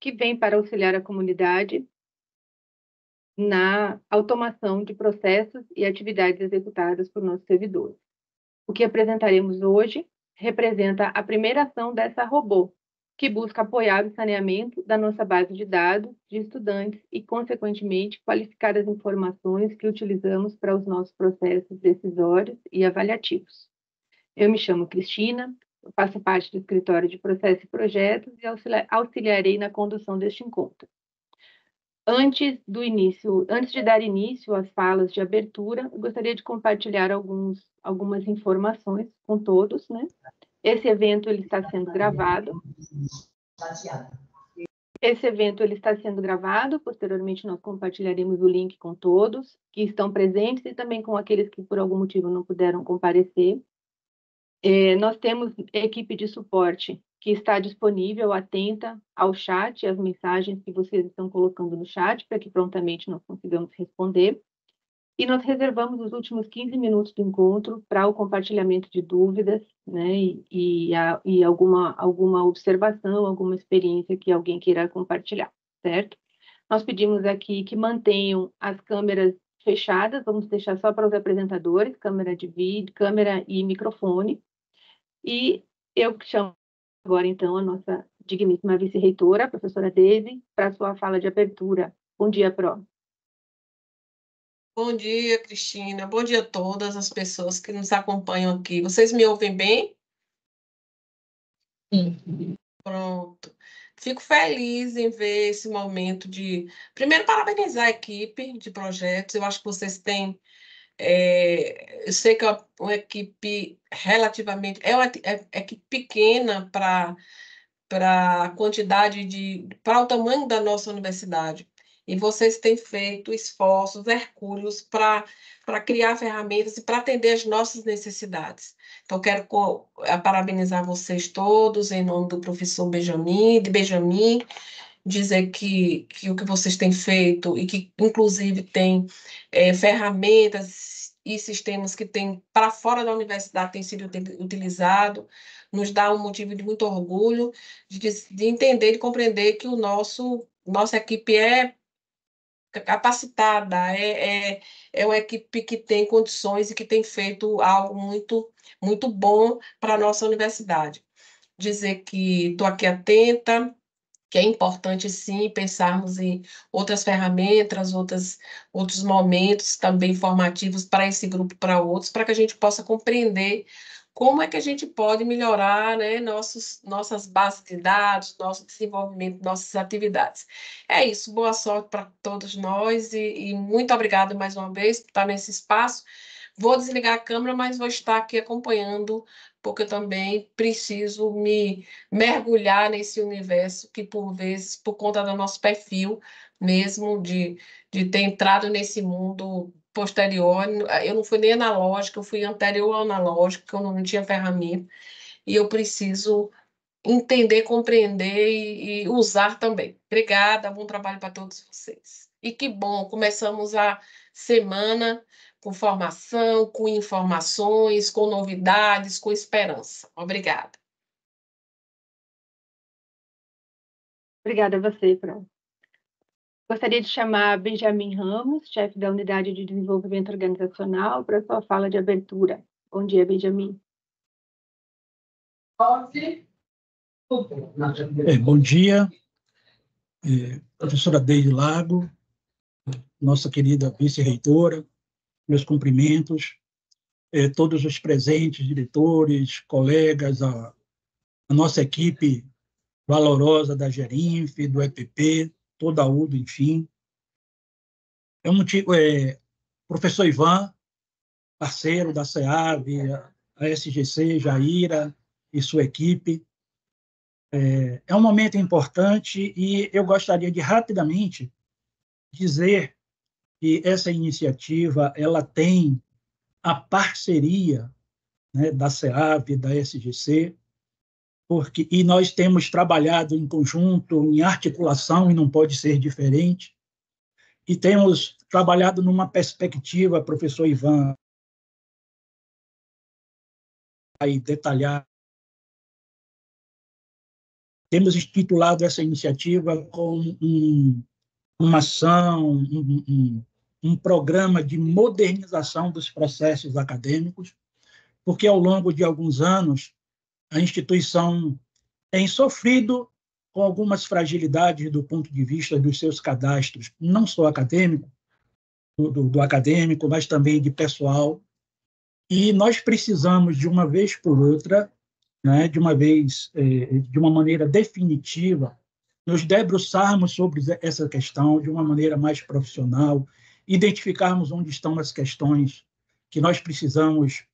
que vem para auxiliar a comunidade na automação de processos e atividades executadas por nossos servidores. O que apresentaremos hoje representa a primeira ação dessa robô, que busca apoiar o saneamento da nossa base de dados de estudantes e, consequentemente, qualificar as informações que utilizamos para os nossos processos decisórios e avaliativos. Eu me chamo Cristina, faço parte do escritório de processos e projetos e auxiliarei na condução deste encontro. Antes de dar início às falas de abertura, eu gostaria de compartilhar algumas informações com todos, né? Esse evento ele está sendo gravado. Posteriormente nós compartilharemos o link com todos que estão presentes e também com aqueles que por algum motivo não puderam comparecer. Nós temos equipe de suporte que está disponível, atenta ao chat, às mensagens que vocês estão colocando no chat, para que prontamente nós consigamos responder. E nós reservamos os últimos 15 minutos do encontro para o compartilhamento de dúvidas, né, e alguma observação, alguma experiência que alguém queira compartilhar, certo? Nós pedimos aqui que mantenham as câmeras fechadas, vamos deixar só para os apresentadores, câmera de vídeo, câmera e microfone. E eu chamo agora, então, a nossa digníssima vice-reitora, a professora Deise, para a sua fala de abertura. Bom dia, Pro. Bom dia, Cristina. Bom dia a todas as pessoas que nos acompanham aqui. Vocês me ouvem bem? Sim. Pronto. Fico feliz em ver esse momento de... Primeiro, parabenizar a equipe de projetos. Eu acho que vocês têm... eu sei que é uma equipe relativamente... É uma equipe pequena para a quantidade de... para o tamanho da nossa universidade. E vocês têm feito esforços hercúleos para criar ferramentas e para atender as nossas necessidades. Então, quero parabenizar vocês todos, em nome do professor Benjamin, dizer que o que vocês têm feito e que, inclusive, tem ferramentas e sistemas que têm para fora da universidade têm sido utilizado, nos dá um motivo de muito orgulho, de entender e compreender que nossa equipe é capacitada, é uma equipe que tem condições e que tem feito algo muito, muito bom para a nossa universidade. Dizer que estou aqui atenta, que é importante, sim, pensarmos em outras ferramentas, outros momentos também formativos para esse grupo, para outros, para que a gente possa compreender como é que a gente pode melhorar, né, nossas bases de dados, nosso desenvolvimento, nossas atividades. É isso, boa sorte para todos nós e muito obrigada mais uma vez por estar nesse espaço. Vou desligar a câmera, mas vou estar aqui acompanhando, porque eu também preciso me mergulhar nesse universo que, por vezes, por conta do nosso perfil mesmo, de ter entrado nesse mundo posterior, eu não fui nem analógica, eu fui anterior ao analógico, que eu não tinha ferramenta, e eu preciso entender, compreender e usar também. Obrigada, bom trabalho para todos vocês. E que bom, começamos a semana com formação, com informações, com novidades, com esperança. Obrigada. Obrigada a você, Pro. Gostaria de chamar Benjamin Ramos, chefe da Unidade de Desenvolvimento Organizacional, para a sua fala de abertura. Bom dia, Benjamin. Bom dia, professora Deide Lago, nossa querida vice-reitora, meus cumprimentos, todos os presentes, diretores, colegas, a nossa equipe valorosa da Gerinf, do EPP, toda a UDO, enfim. Professor Ivan, parceiro da SEAV, a SGC, Jaira e sua equipe. É um momento importante e eu gostaria de rapidamente dizer que essa iniciativa ela tem a parceria, né, da SEAV, da SGC, e nós temos trabalhado em conjunto, em articulação, e não pode ser diferente, e temos trabalhado numa perspectiva, professor Ivan, aí detalhar temos intitulado essa iniciativa como uma ação, um programa de modernização dos processos acadêmicos, porque ao longo de alguns anos a instituição tem sofrido com algumas fragilidades do ponto de vista dos seus cadastros, não só acadêmico, do acadêmico, mas também de pessoal. E nós precisamos, de uma vez por outra, né, de uma maneira definitiva, nos debruçarmos sobre essa questão de uma maneira mais profissional, identificarmos onde estão as questões que nós precisamos,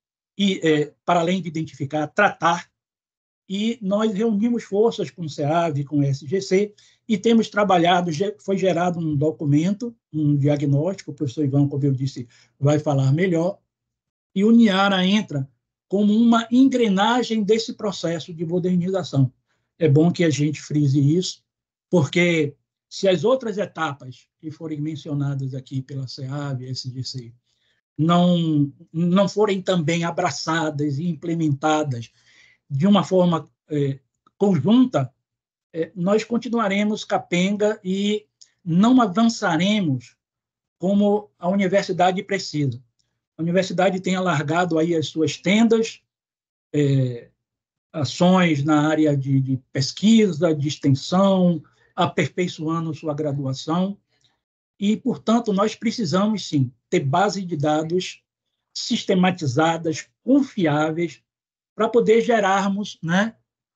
para além de identificar, tratar. E nós reunimos forças com o SEAV, com o SGC, e temos trabalhado, foi gerado um documento, um diagnóstico, o professor Ivan, como eu disse, vai falar melhor, e o NIARA entra como uma engrenagem desse processo de modernização. É bom que a gente frise isso, porque se as outras etapas que forem mencionadas aqui pela SEAV e SGC não forem também abraçadas e implementadas de uma forma conjunta, nós continuaremos capenga e não avançaremos como a universidade precisa. A universidade tem alargado aí as suas tendas, ações na área de pesquisa, de extensão, aperfeiçoando sua graduação, e, portanto, nós precisamos, sim, ter base de dados sistematizadas, confiáveis, para poder gerarmos, né,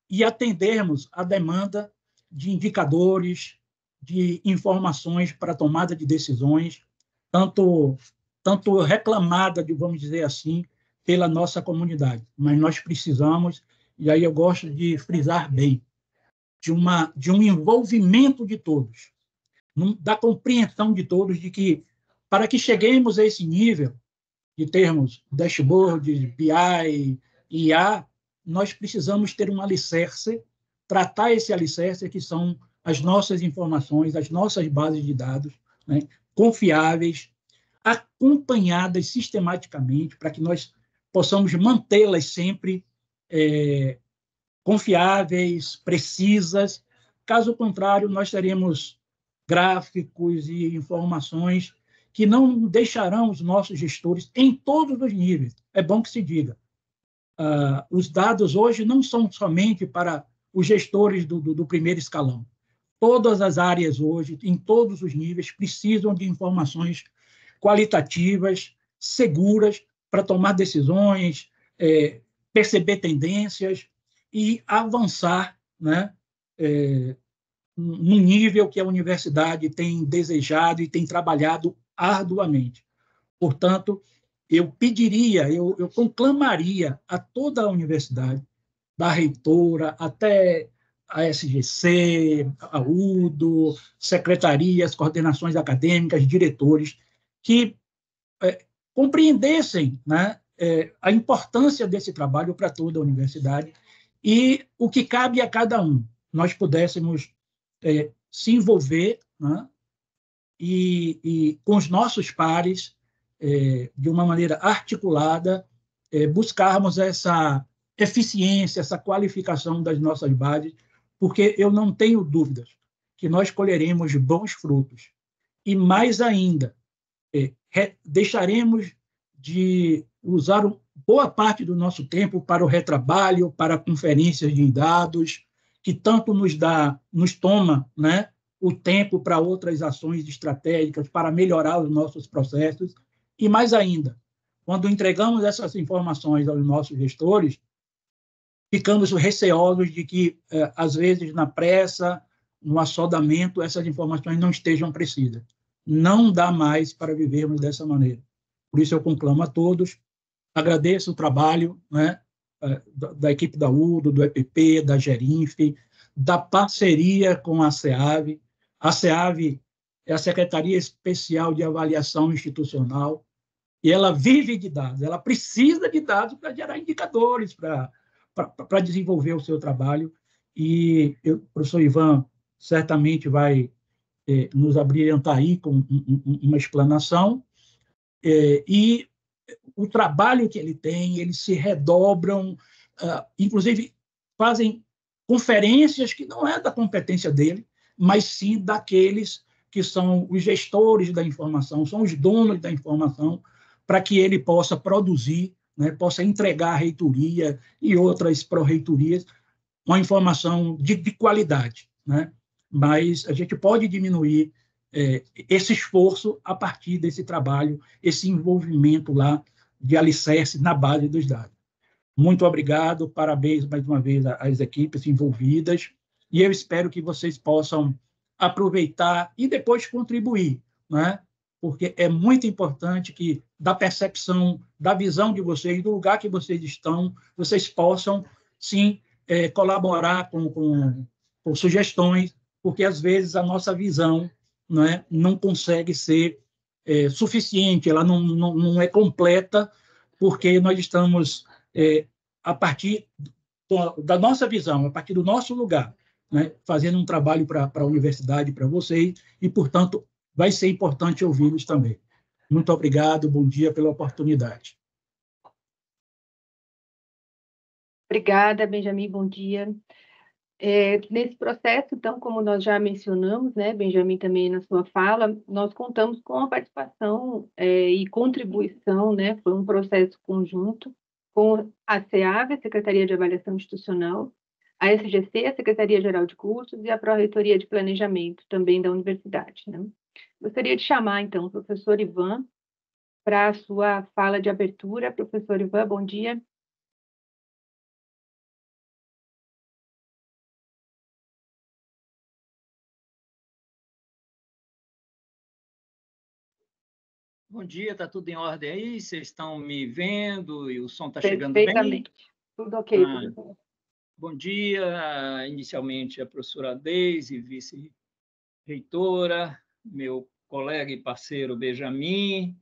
e atendermos a demanda de indicadores, de informações para tomada de decisões, tanto reclamada, vamos dizer assim, pela nossa comunidade. Mas nós precisamos, e aí eu gosto de frisar bem, de um envolvimento de todos, da compreensão de todos, de que, para que cheguemos a esse nível de termos dashboard, BI, IA, nós precisamos ter um alicerce, tratar esse alicerce, que são as nossas informações, as nossas bases de dados, né, confiáveis, acompanhadas sistematicamente, para que nós possamos mantê-las sempre confiáveis, precisas. Caso contrário, nós teremos gráficos e informações que não deixarão os nossos gestores em todos os níveis. É bom que se diga. Os dados hoje não são somente para os gestores do primeiro escalão. Todas as áreas hoje, em todos os níveis, precisam de informações qualitativas, seguras, para tomar decisões, perceber tendências e avançar, né, no nível que a universidade tem desejado e tem trabalhado arduamente. Portanto, eu pediria, eu conclamaria a toda a universidade, da reitora até a SGC, a UDO, secretarias, coordenações acadêmicas, diretores, que compreendessem, né, a importância desse trabalho para toda a universidade e o que cabe a cada um. Nós pudéssemos se envolver, né, e com os nossos pares, de uma maneira articulada, buscarmos essa eficiência, essa qualificação das nossas bases, porque eu não tenho dúvidas que nós colheremos bons frutos. E, mais ainda, deixaremos de usar boa parte do nosso tempo para o retrabalho, para conferências de dados, que tanto nos toma, né, o tempo para outras ações estratégicas, para melhorar os nossos processos. E, mais ainda, quando entregamos essas informações aos nossos gestores, ficamos receosos de que, às vezes, na pressa, no assodamento, essas informações não estejam precisas. Não dá mais para vivermos dessa maneira. Por isso, eu conclamo a todos, agradeço o trabalho, né, da equipe da UDO, do EPP, da Gerinf, da parceria com a SEAV. A SEAV é a Secretaria Especial de Avaliação Institucional, e ela vive de dados, ela precisa de dados para gerar indicadores, para desenvolver o seu trabalho. E o professor Ivan certamente vai nos abrilhantar aí com uma explanação. E o trabalho que ele tem, eles se redobram, inclusive fazem conferências que não é da competência dele, mas sim daqueles que são os gestores da informação, são os donos da informação, para que ele possa produzir, né, possa entregar à reitoria e outras pró-reitorias uma informação de qualidade, né? Mas a gente pode diminuir esse esforço a partir desse trabalho, esse envolvimento lá de alicerce na base dos dados. Muito obrigado, parabéns mais uma vez às equipes envolvidas, e eu espero que vocês possam aproveitar e depois contribuir, né? Porque é muito importante que, da percepção, da visão de vocês, do lugar que vocês estão, vocês possam, sim, colaborar com sugestões, porque, às vezes, a nossa visão, né, não consegue ser suficiente, ela não é completa, porque nós estamos, a partir da nossa visão, a partir do nosso lugar, né, fazendo um trabalho para a universidade, para vocês, e, portanto, vai ser importante ouvi-los também. Muito obrigado, bom dia pela oportunidade. Obrigada, Benjamin, bom dia. Nesse processo, então, como nós já mencionamos, né, Benjamin, também na sua fala, nós contamos com a participação e contribuição, né, foi um processo conjunto com a SEAV, a Secretaria de Avaliação Institucional, a SGC, a Secretaria-Geral de Cursos, e a Pró-Reitoria de Planejamento, também da universidade, né? Gostaria de chamar, então, o professor Ivan para a sua fala de abertura. Professor Ivan, bom dia. Bom dia, está tudo em ordem aí? Vocês estão me vendo e o som está chegando bem? Perfeitamente. Tudo ok, professor. Bom dia, inicialmente a professora Deise, vice-reitora, meu colega e parceiro Benjamin,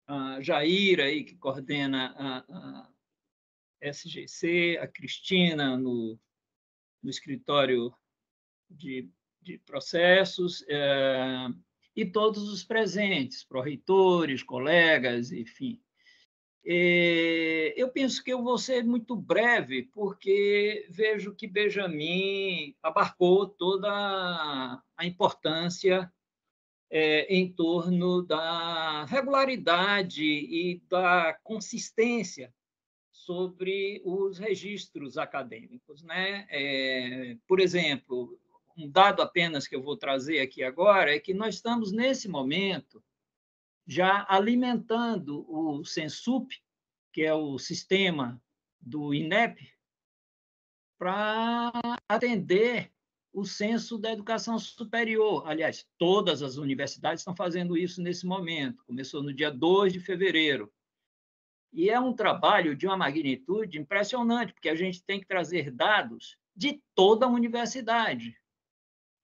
a Jaira, aí, que coordena a SGC, a Cristina, no escritório de processos, e todos os presentes, pró-reitores, colegas, enfim. Eu penso que eu vou ser muito breve, porque vejo que Benjamin abarcou toda a importância em torno da regularidade e da consistência sobre os registros acadêmicos, né? Por exemplo, um dado apenas que eu vou trazer aqui agora é que nós estamos, nesse momento, já alimentando o Sensup, que é o sistema do INEP, para atender o censo da educação superior. Aliás, todas as universidades estão fazendo isso nesse momento. Começou no dia 2 de fevereiro. E é um trabalho de uma magnitude impressionante, porque a gente tem que trazer dados de toda a universidade.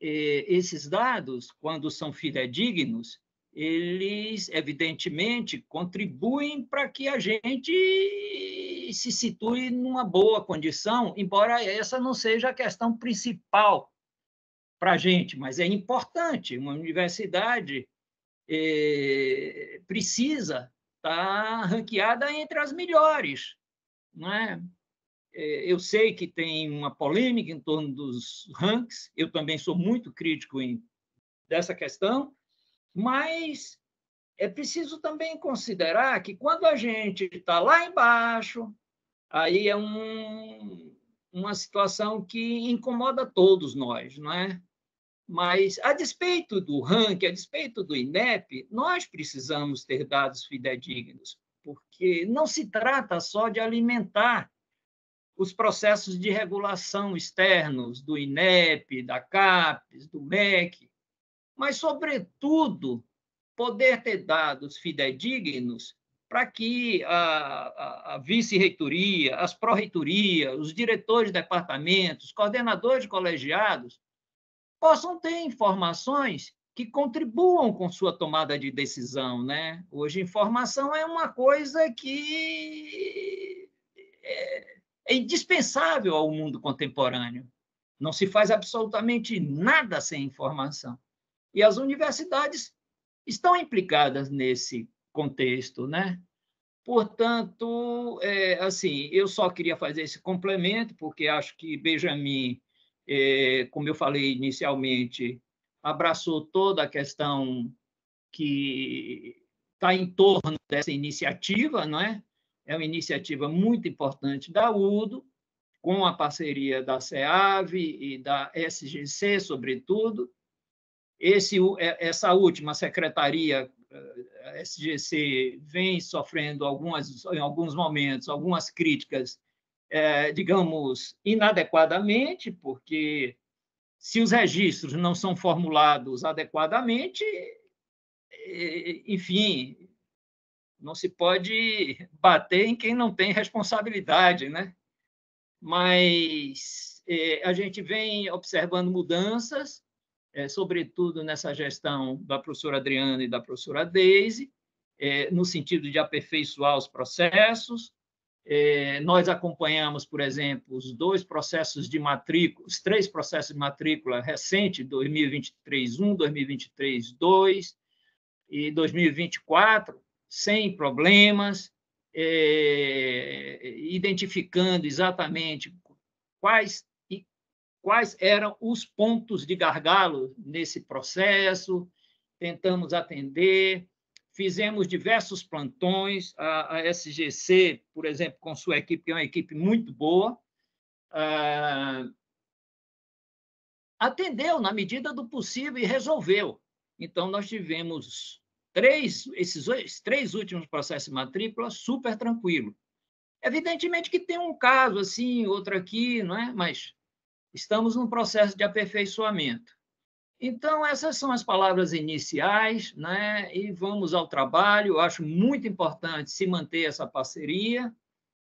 Esses dados, quando são fidedignos, eles, evidentemente, contribuem para que a gente se situe numa boa condição, embora essa não seja a questão principal para a gente, mas é importante. Uma universidade precisa estar ranqueada entre as melhores, não é? Eu sei que tem uma polêmica em torno dos rankings, eu também sou muito crítico dessa questão, mas é preciso também considerar que, quando a gente está lá embaixo, aí é uma situação que incomoda todos nós, não é? Mas, a despeito do ranking, a despeito do INEP, nós precisamos ter dados fidedignos, porque não se trata só de alimentar os processos de regulação externos do INEP, da CAPES, do MEC, mas, sobretudo, poder ter dados fidedignos para que a vice-reitoria, as pró-reitorias, os diretores de departamentos, coordenadores de colegiados, possam ter informações que contribuam com sua tomada de decisão, né? Hoje, informação é uma coisa que é indispensável ao mundo contemporâneo. Não se faz absolutamente nada sem informação. E as universidades estão implicadas nesse contexto, né? Portanto, assim, eu só queria fazer esse complemento, porque acho que Benjamin como eu falei inicialmente, abraçou toda a questão que está em torno dessa iniciativa, não é? É uma iniciativa muito importante da UDO, com a parceria da SEAV e da SGC, sobretudo. Essa última secretaria, a SGC, vem sofrendo em alguns momentos, algumas críticas, digamos, inadequadamente, porque se os registros não são formulados adequadamente, enfim, não se pode bater em quem não tem responsabilidade, né? Mas a gente vem observando mudanças, sobretudo nessa gestão da professora Adriana e da professora Deise, no sentido de aperfeiçoar os processos. Nós acompanhamos, por exemplo, os 3 processos de matrícula recentes, 2023-1, 2023-2 e 2024, sem problemas, identificando exatamente quais eram os pontos de gargalo nesse processo, tentamos atender, fizemos diversos plantões, a SGC, por exemplo, com sua equipe, que é uma equipe muito boa, atendeu na medida do possível e resolveu. Então, nós tivemos esses 3 últimos processos de matrícula super tranquilo. Evidentemente que tem um caso assim, outro aqui, não é? Mas estamos num processo de aperfeiçoamento. Então, essas são as palavras iniciais, né? E vamos ao trabalho. Eu acho muito importante se manter essa parceria,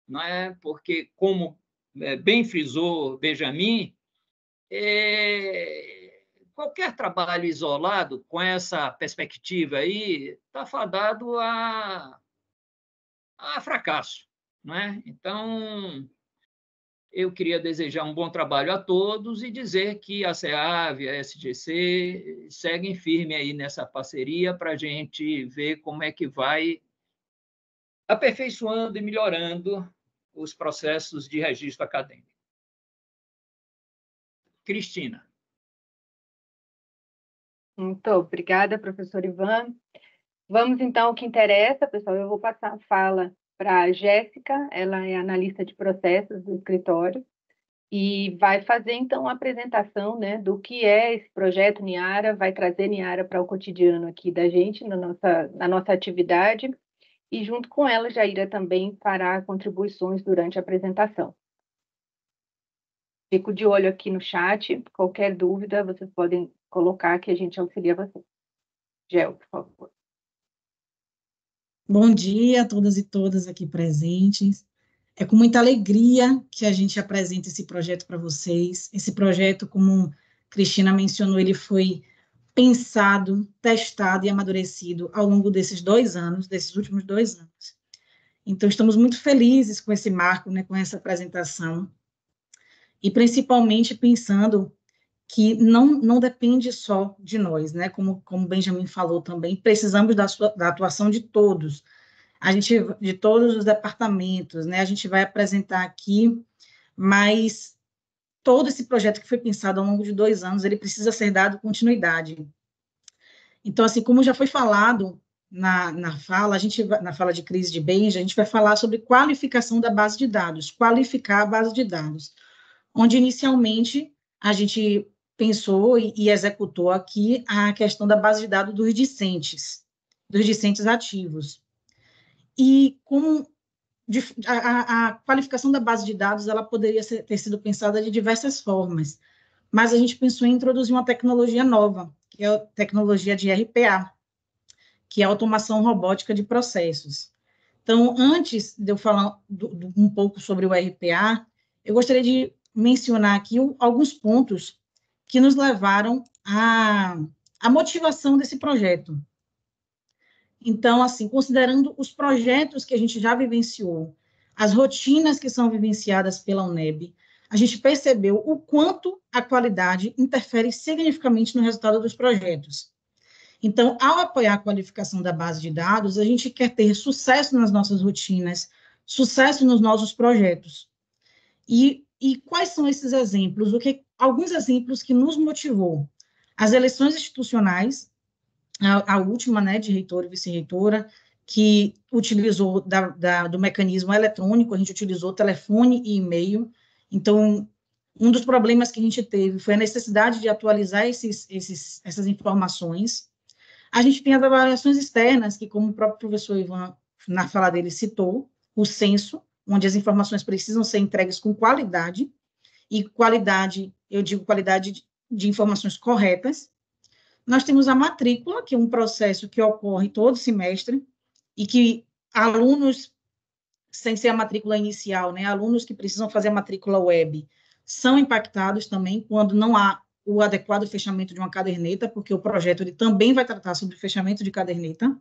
né? Porque, como bem frisou Benjamin, qualquer trabalho isolado, com essa perspectiva aí, está fadado a fracasso, não é? Então, eu queria desejar um bom trabalho a todos e dizer que a SEAV, a SGC, seguem firme aí nessa parceria para a gente ver como é que vai aperfeiçoando e melhorando os processos de registro acadêmico. Cristina. Muito obrigada, professor Ivan. Vamos, então, ao que interessa, pessoal. Eu vou passar a fala para a Jéssica, ela é analista de processos do escritório, e vai fazer, então, a apresentação, né, do que é esse projeto Niara, vai trazer Niara para o cotidiano aqui da gente, na nossa atividade, e junto com ela, Jaira também fará contribuições durante a apresentação. Fico de olho aqui no chat, qualquer dúvida, vocês podem colocar que a gente auxilia vocês. Gel, por favor. Bom dia a todas e todas aqui presentes. É com muita alegria que a gente apresenta esse projeto para vocês. Esse projeto, como Cristina mencionou, ele foi pensado, testado e amadurecido ao longo desses últimos 2 anos. Então, estamos muito felizes com esse marco, né, com essa apresentação, e principalmente pensando que não depende só de nós, né, como Benjamin falou também, precisamos da atuação de todos, de todos os departamentos, né, a gente vai apresentar aqui, mas todo esse projeto que foi pensado ao longo de 2 anos, ele precisa ser dado continuidade. Então, assim, como já foi falado na fala de crise de Benja, a gente vai falar sobre qualificação da base de dados, qualificar a base de dados, onde inicialmente a gente pensou e executou aqui a questão da base de dados dos discentes ativos. E como a qualificação da base de dados, ela poderia ter sido pensada de diversas formas, mas a gente pensou em introduzir uma tecnologia nova, que é a tecnologia de RPA, que é a automação robótica de processos. Então, antes de eu falar um pouco sobre o RPA, eu gostaria de mencionar aqui alguns pontos que nos levaram à motivação desse projeto. Então, assim, considerando os projetos que a gente já vivenciou, as rotinas que são vivenciadas pela UNEB, a gente percebeu o quanto a qualidade interfere significativamente no resultado dos projetos. Então, ao apoiar a qualificação da base de dados, a gente quer ter sucesso nas nossas rotinas, sucesso nos nossos projetos. E quais são esses exemplos? alguns exemplos que nos motivou. As eleições institucionais, a última, né, de reitor e vice-reitora, que utilizou do mecanismo eletrônico, a gente utilizou telefone e e-mail. Então, um dos problemas que a gente teve foi a necessidade de atualizar essas informações. A gente tem as avaliações externas, que, como o próprio professor Ivan, na fala dele, citou, o censo, onde as informações precisam ser entregues com qualidade, e qualidade, eu digo qualidade de informações corretas. Nós temos a matrícula, que é um processo que ocorre todo semestre, e que alunos, sem ser a matrícula inicial, né, alunos que precisam fazer a matrícula web, são impactados também quando não há o adequado fechamento de uma caderneta, porque o projeto ele também vai tratar sobre o fechamento de caderneta.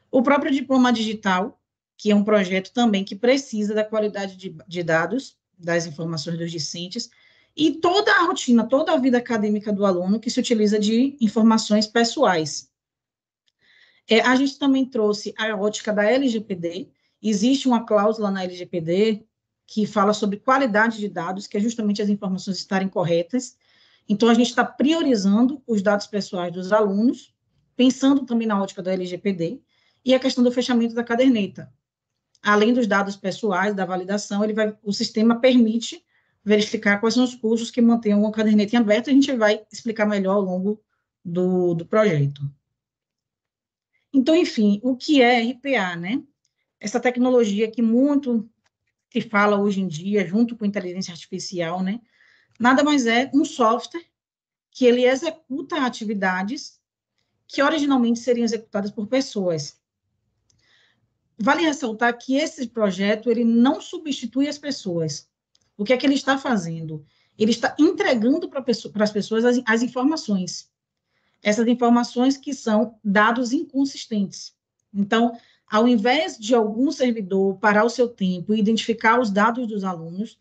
O próprio diploma digital, que é um projeto também que precisa da qualidade de dados, das informações dos discentes, e toda a rotina, toda a vida acadêmica do aluno que se utiliza de informações pessoais. A gente também trouxe a ótica da LGPD. Existe uma cláusula na LGPD que fala sobre qualidade de dados, que é justamente as informações estarem corretas. Então, a gente está priorizando os dados pessoais dos alunos, pensando também na ótica da LGPD, e a questão do fechamento da caderneta. Além dos dados pessoais, da validação, o sistema permite verificar quais são os cursos que mantenham uma caderneta em aberto, e a gente vai explicar melhor ao longo do projeto. Então, enfim, o que é RPA, né? Essa tecnologia que muito se fala hoje em dia, junto com a inteligência artificial, né? Nada mais é um software que ele executa atividades que originalmente seriam executadas por pessoas. Vale ressaltar que esse projeto, ele não substitui as pessoas. O que é que ele está fazendo? Ele está entregando para as pessoas as informações. Essas informações que são dados inconsistentes. Então, ao invés de algum servidor parar o seu tempo e identificar os dados dos alunos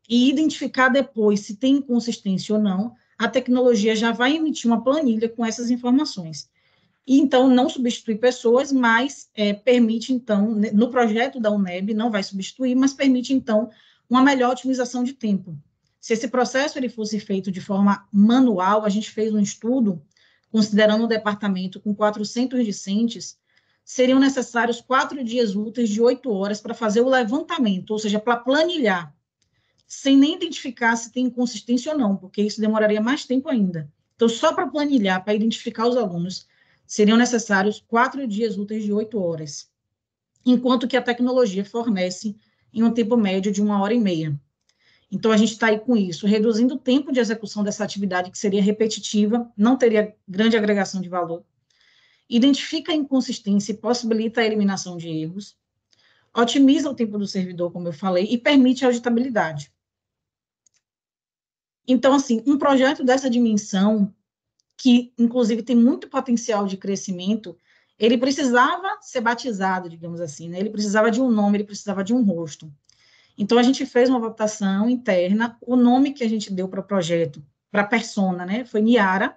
e identificar depois se tem inconsistência ou não, a tecnologia já vai emitir uma planilha com essas informações. E, então, não substitui pessoas, mas permite, então, no projeto da UNEB, não vai substituir, mas permite, então, uma melhor otimização de tempo. Se esse processo ele fosse feito de forma manual, a gente fez um estudo, considerando um departamento com 400 discentes, seriam necessários 4 dias úteis de 8 horas para fazer o levantamento, ou seja, para planilhar, sem nem identificar se tem inconsistência ou não, porque isso demoraria mais tempo ainda. Então, só para planilhar, para identificar os alunos, seriam necessários 4 dias úteis de 8 horas, enquanto que a tecnologia fornece em um tempo médio de 1h30. Então, a gente está aí com isso, reduzindo o tempo de execução dessa atividade, que seria repetitiva, não teria grande agregação de valor, identifica a inconsistência e possibilita a eliminação de erros, otimiza o tempo do servidor, como eu falei, e permite a auditabilidade. Então, assim, um projeto dessa dimensão, que, inclusive, tem muito potencial de crescimento, ele precisava ser batizado, digamos assim, né? Ele precisava de um nome, ele precisava de um rosto. Então, a gente fez uma votação interna, o nome que a gente deu para o projeto, para a persona, né, foi Niara.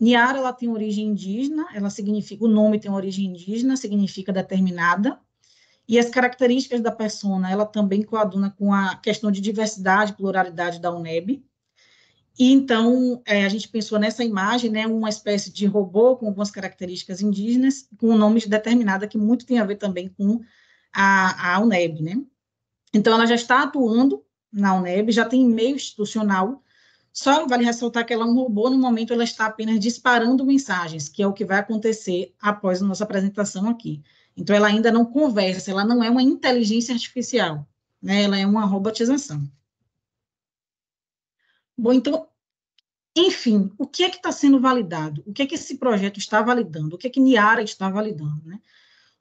Niara, ela tem origem indígena, o nome tem origem indígena, significa determinada, e as características da persona, ela também coaduna com a questão de diversidade e pluralidade da UNEB. E, então, a gente pensou nessa imagem, né, uma espécie de robô com algumas características indígenas, com o nome de determinada, que muito tem a ver também com a UNEB, né. Então, ela já está atuando na UNEB, já tem e-mail institucional, só vale ressaltar que ela é um robô, no momento ela está apenas disparando mensagens, que é o que vai acontecer após a nossa apresentação aqui. Então, ela ainda não conversa, ela não é uma inteligência artificial, né? Ela é uma robotização. Bom, então, enfim, o que é que está sendo validado? O que é que esse projeto está validando? O que é que Niara está validando, né?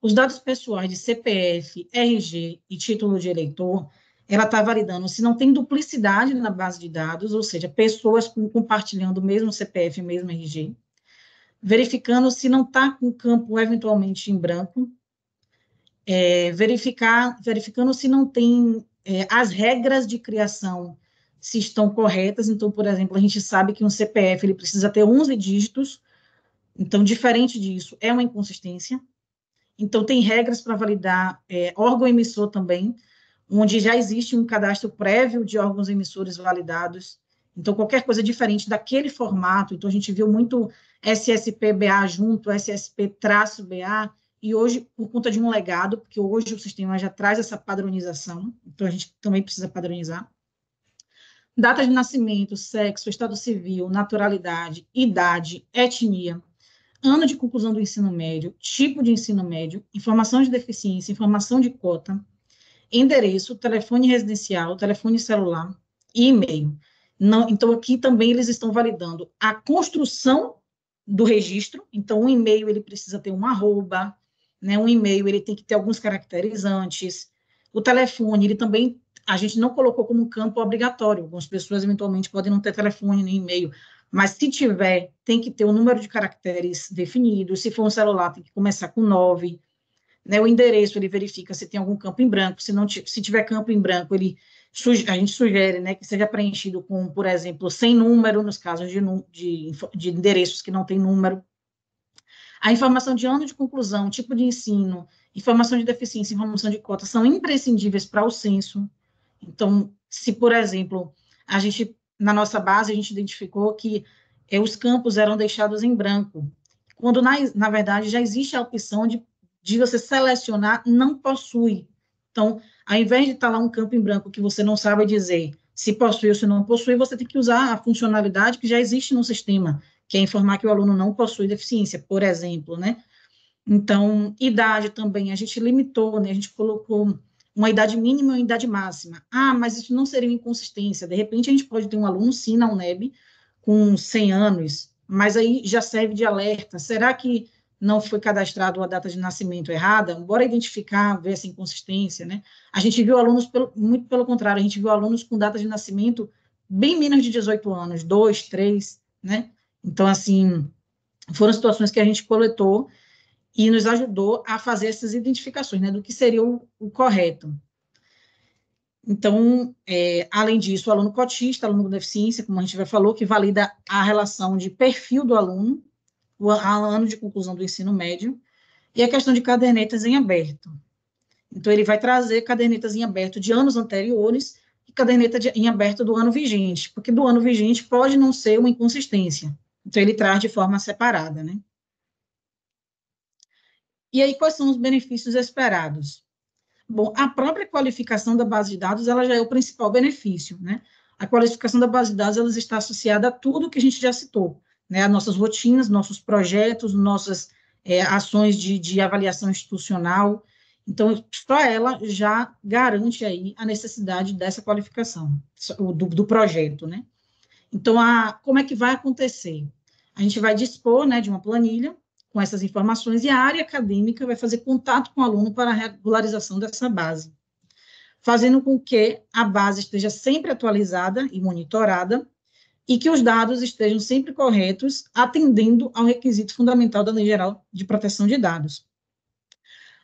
Os dados pessoais de CPF, RG e título de eleitor, ela está validando se não tem duplicidade na base de dados, ou seja, pessoas compartilhando o mesmo CPF e o mesmo RG, verificando se não está com o campo eventualmente em branco, verificando se não tem as regras de criação, se estão corretas. Então, por exemplo, a gente sabe que um CPF ele precisa ter 11 dígitos, então, diferente disso, é uma inconsistência. Então, tem regras para validar órgão emissor também, onde já existe um cadastro prévio de órgãos emissores validados. Então, qualquer coisa diferente daquele formato, então a gente viu muito SSP-BA junto, SSP-BA, e hoje, por conta de um legado, porque hoje o sistema já traz essa padronização, então a gente também precisa padronizar. Data de nascimento, sexo, estado civil, naturalidade, idade, etnia, ano de conclusão do ensino médio, tipo de ensino médio, informação de deficiência, informação de cota, endereço, telefone residencial, telefone celular e e-mail. Então, aqui também eles estão validando a construção do registro. Então, um e-mail ele precisa ter um arroba, né? Um e-mail ele tem que ter alguns caracteres antes. O telefone, ele também, a gente não colocou como campo obrigatório. Algumas pessoas, eventualmente, podem não ter telefone nem e-mail, mas se tiver, tem que ter um número de caracteres definido. Se for um celular, tem que começar com 9. Né, o endereço, ele verifica se tem algum campo em branco, se tiver campo em branco, a gente sugere, né, que seja preenchido com, por exemplo, sem número, nos casos de endereços que não tem número. A informação de ano de conclusão, tipo de ensino, informação de deficiência, informação de cota, são imprescindíveis para o censo. Então, se, por exemplo, na nossa base, a gente identificou que os campos eram deixados em branco, quando, na verdade, já existe a opção de você selecionar não possui. Então, ao invés de estar lá um campo em branco que você não sabe dizer se possui ou se não possui, você tem que usar a funcionalidade que já existe no sistema, que é informar que o aluno não possui deficiência, por exemplo, né? Então, idade também, a gente limitou, né? A gente colocou uma idade mínima e uma idade máxima. Ah, mas isso não seria uma inconsistência. De repente, a gente pode ter um aluno, sim, na UNEB, com 100 anos, mas aí já serve de alerta. Será que não foi cadastrado a data de nascimento errada? Bora identificar, ver essa inconsistência, né? A gente viu alunos, muito pelo contrário, a gente viu alunos com data de nascimento bem menos de 18 anos, 2, 3, né? Então, assim, foram situações que a gente coletou e nos ajudou a fazer essas identificações, né, do que seria o correto. Então, além disso, o aluno cotista, aluno com deficiência, como a gente já falou, que valida a relação de perfil do aluno, o ano de conclusão do ensino médio, e a questão de cadernetas em aberto. Então, ele vai trazer cadernetas em aberto de anos anteriores e caderneta em aberto do ano vigente, porque do ano vigente pode não ser uma inconsistência. Então, ele traz de forma separada, né? E aí, quais são os benefícios esperados? Bom, a própria qualificação da base de dados, ela já é o principal benefício, né? A qualificação da base de dados, ela está associada a tudo que a gente já citou, né? As nossas rotinas, nossos projetos, nossas ações de avaliação institucional. Então, só ela já garante aí a necessidade dessa qualificação, do projeto, né? Então, como é que vai acontecer? A gente vai dispor, né, de uma planilha com essas informações, e a área acadêmica vai fazer contato com o aluno para a regularização dessa base, fazendo com que a base esteja sempre atualizada e monitorada, e que os dados estejam sempre corretos, atendendo ao requisito fundamental da Lei Geral de Proteção de Dados.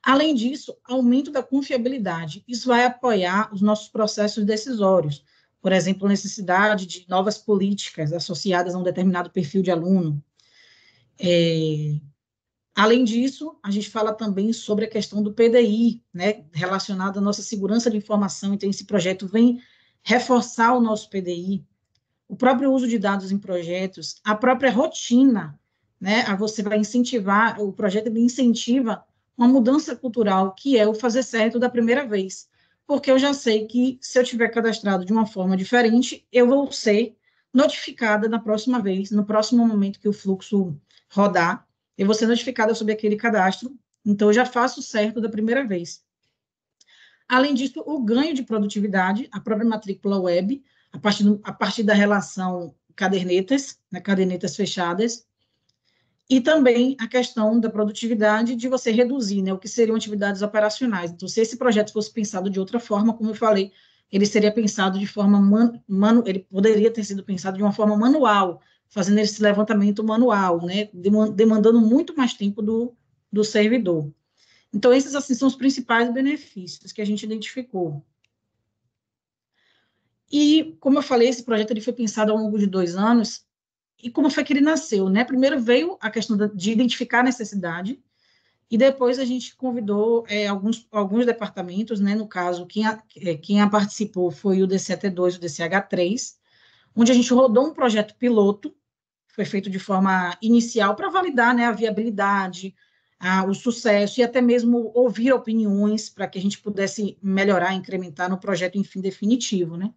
Além disso, aumento da confiabilidade. Isso vai apoiar os nossos processos decisórios, por exemplo, necessidade de novas políticas associadas a um determinado perfil de aluno. Além disso, a gente fala também sobre a questão do PDI, né, relacionado à nossa segurança de informação. Então, esse projeto vem reforçar o nosso PDI, o próprio uso de dados em projetos, a própria rotina, né, você vai incentivar, o projeto incentiva uma mudança cultural, que é o fazer certo da primeira vez, porque eu já sei que, se eu tiver cadastrado de uma forma diferente, eu vou ser notificada na próxima vez, no próximo momento que o fluxo rodar, eu vou ser notificada sobre aquele cadastro, então eu já faço certo da primeira vez. Além disso, o ganho de produtividade, a própria matrícula web, a partir da relação cadernetas, né, cadernetas fechadas, e também a questão da produtividade de você reduzir, né, o que seriam atividades operacionais. Então, se esse projeto fosse pensado de outra forma, como eu falei, ele seria pensado de forma ele poderia ter sido pensado de uma forma manual, fazendo esse levantamento manual, né, demandando muito mais tempo do servidor. Então, esses, assim, são os principais benefícios que a gente identificou. E, como eu falei, esse projeto ele foi pensado ao longo de 2 anos, e como foi que ele nasceu, né? Primeiro veio a questão de identificar a necessidade, e depois a gente convidou alguns departamentos, né? No caso, quem participou foi o DCAT2 e o DCH3, onde a gente rodou um projeto piloto, foi feito de forma inicial para validar, né, a viabilidade, o sucesso, e até mesmo ouvir opiniões para que a gente pudesse melhorar, incrementar no projeto, enfim, definitivo, né?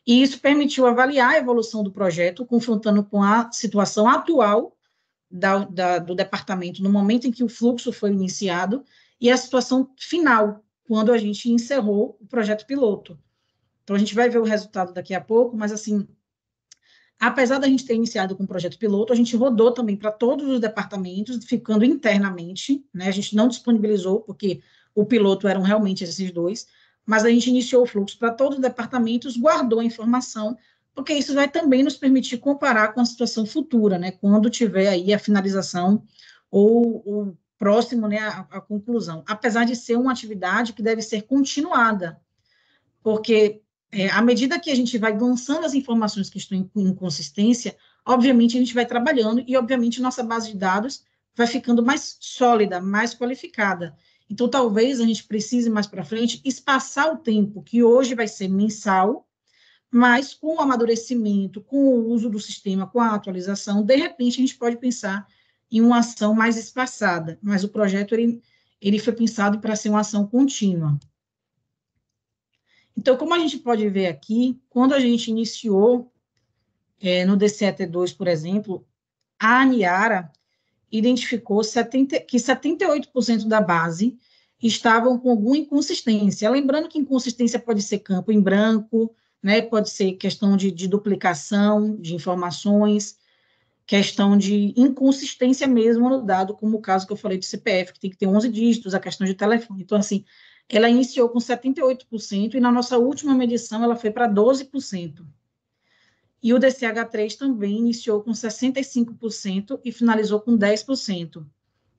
E isso permitiu avaliar a evolução do projeto, confrontando com a situação atual do departamento no momento em que o fluxo foi iniciado e a situação final, quando a gente encerrou o projeto piloto. Então, a gente vai ver o resultado daqui a pouco, mas, assim, apesar da gente ter iniciado com o projeto piloto, a gente rodou também para todos os departamentos, ficando internamente, né? A gente não disponibilizou, porque o piloto eram realmente esses dois, mas a gente iniciou o fluxo para todos os departamentos, guardou a informação, porque isso vai também nos permitir comparar com a situação futura, né, quando tiver aí a finalização ou próximo, né, a conclusão. Apesar de ser uma atividade que deve ser continuada, porque à medida que a gente vai lançando as informações que estão em inconsistência, obviamente a gente vai trabalhando e, obviamente, nossa base de dados vai ficando mais sólida, mais qualificada. Então, talvez a gente precise, mais para frente, espaçar o tempo, que hoje vai ser mensal, mas com o amadurecimento, com o uso do sistema, com a atualização, de repente a gente pode pensar em uma ação mais espaçada, mas o projeto ele foi pensado para ser uma ação contínua. Então, como a gente pode ver aqui, quando a gente iniciou no DCET2, por exemplo, a Aniara identificou que 78% da base estavam com alguma inconsistência. Lembrando que inconsistência pode ser campo em branco, né, pode ser questão de duplicação de informações, questão de inconsistência mesmo no dado, como o caso que eu falei de CPF, que tem que ter 11 dígitos, a questão de telefone. Então, assim, ela iniciou com 78%, e na nossa última medição ela foi para 12%. E o DCH3 também iniciou com 65% e finalizou com 10%.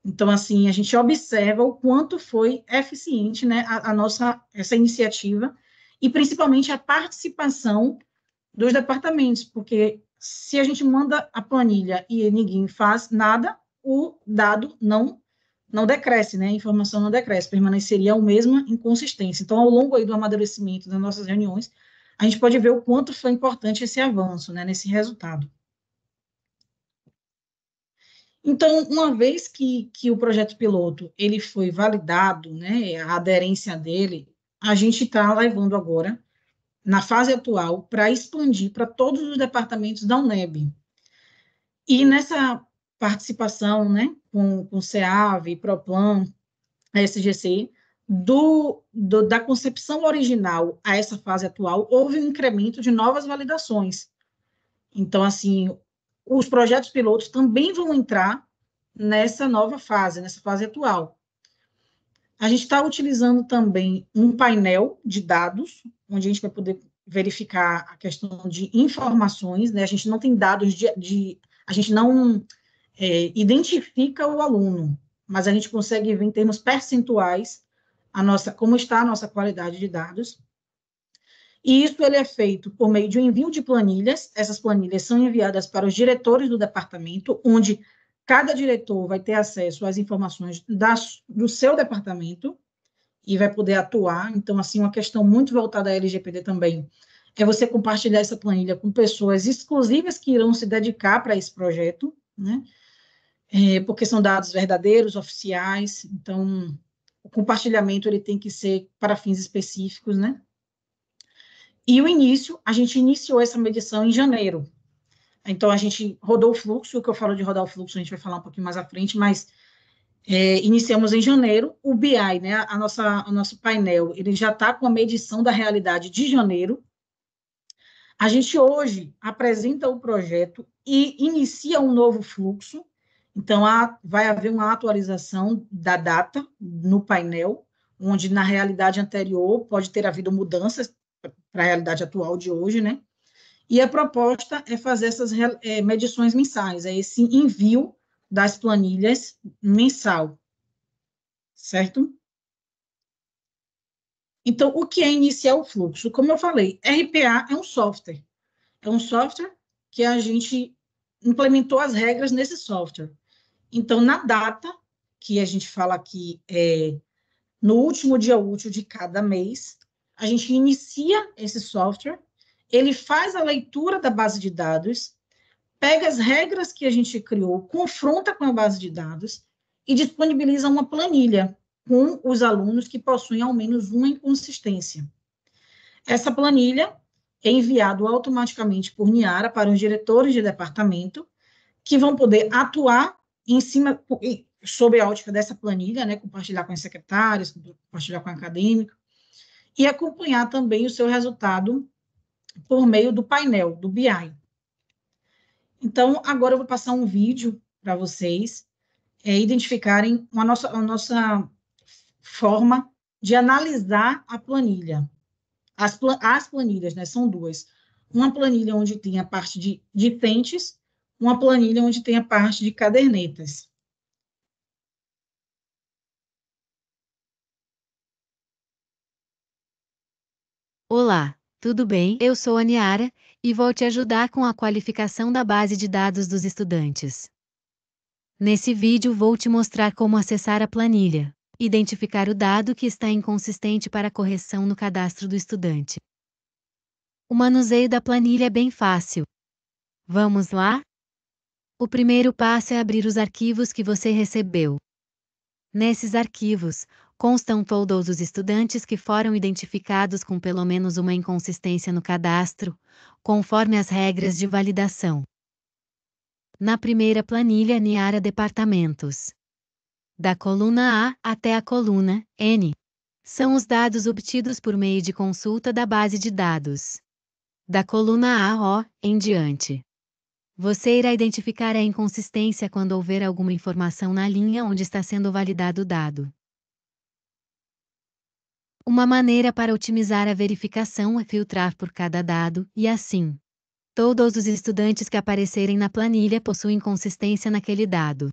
Então, assim, a gente observa o quanto foi eficiente, né, essa iniciativa, e principalmente a participação dos departamentos, porque se a gente manda a planilha e ninguém faz nada, o dado não decresce, né, a informação não decresce, permaneceria a mesma inconsistência. Então, ao longo aí do amadurecimento das nossas reuniões, a gente pode ver o quanto foi importante esse avanço, né, nesse resultado. Então, uma vez que o projeto piloto ele foi validado, né, a aderência dele, a gente está levando agora, na fase atual, para expandir para todos os departamentos da UNEB. E nessa participação, né, com o CEAV, PROPLAN, a SGC, da concepção original a essa fase atual, houve um incremento de novas validações. Então, assim, os projetos pilotos também vão entrar nessa nova fase, nessa fase atual. A gente está utilizando também um painel de dados, onde a gente vai poder verificar a questão de informações, né? A gente não tem dados a gente não identifica o aluno, mas a gente consegue ver em termos percentuais como está a nossa qualidade de dados. E isso ele é feito por meio de um envio de planilhas. Essas planilhas são enviadas para os diretores do departamento, onde cada diretor vai ter acesso às informações do seu departamento e vai poder atuar. Então, assim, uma questão muito voltada à LGPD também é você compartilhar essa planilha com pessoas exclusivas que irão se dedicar para esse projeto, né? Porque são dados verdadeiros, oficiais. Então, o compartilhamento ele tem que ser para fins específicos, né? E a gente iniciou essa medição em janeiro. Então, a gente rodou o fluxo, o que eu falo de rodar o fluxo, a gente vai falar um pouquinho mais à frente, mas iniciamos em janeiro. O BI, né, o nosso painel, ele já está com a medição da realidade de janeiro. A gente hoje apresenta o projeto e inicia um novo fluxo. Então, vai haver uma atualização da data no painel, onde na realidade anterior pode ter havido mudanças para a realidade atual de hoje, né? E a proposta é fazer essas medições mensais, esse envio das planilhas mensal, certo? Então, o que é iniciar o fluxo? Como eu falei, RPA é um software que a gente implementou as regras nesse software. Então, na data que a gente fala aqui, no último dia útil de cada mês, a gente inicia esse software ele faz a leitura da base de dados, pega as regras que a gente criou, confronta com a base de dados e disponibiliza uma planilha com os alunos que possuem ao menos uma inconsistência. Essa planilha é enviada automaticamente por Niara para os diretores de departamento, que vão poder atuar em cima, sob a ótica dessa planilha, né, compartilhar com os secretários, compartilhar com o acadêmico, e acompanhar também o seu resultado por meio do painel, do BI. Então, agora eu vou passar um vídeo para vocês identificarem a nossa forma de analisar a planilha. As planilhas, né, são duas. Uma planilha onde tem a parte de discentes, uma planilha onde tem a parte de cadernetas. Olá, tudo bem? Eu sou a Niara e vou te ajudar com a qualificação da base de dados dos estudantes. Nesse vídeo vou te mostrar como acessar a planilha, identificar o dado que está inconsistente para correção no cadastro do estudante. O manuseio da planilha é bem fácil. Vamos lá? O primeiro passo é abrir os arquivos que você recebeu. Nesses arquivos, constam todos os estudantes que foram identificados com pelo menos uma inconsistência no cadastro, conforme as regras de validação. Na primeira planilha, Niara Departamentos. Da coluna A até a coluna N. São os dados obtidos por meio de consulta da base de dados. Da coluna A, O, em diante. Você irá identificar a inconsistência quando houver alguma informação na linha onde está sendo validado o dado. Uma maneira para otimizar a verificação é filtrar por cada dado, e assim, todos os estudantes que aparecerem na planilha possuem consistência naquele dado.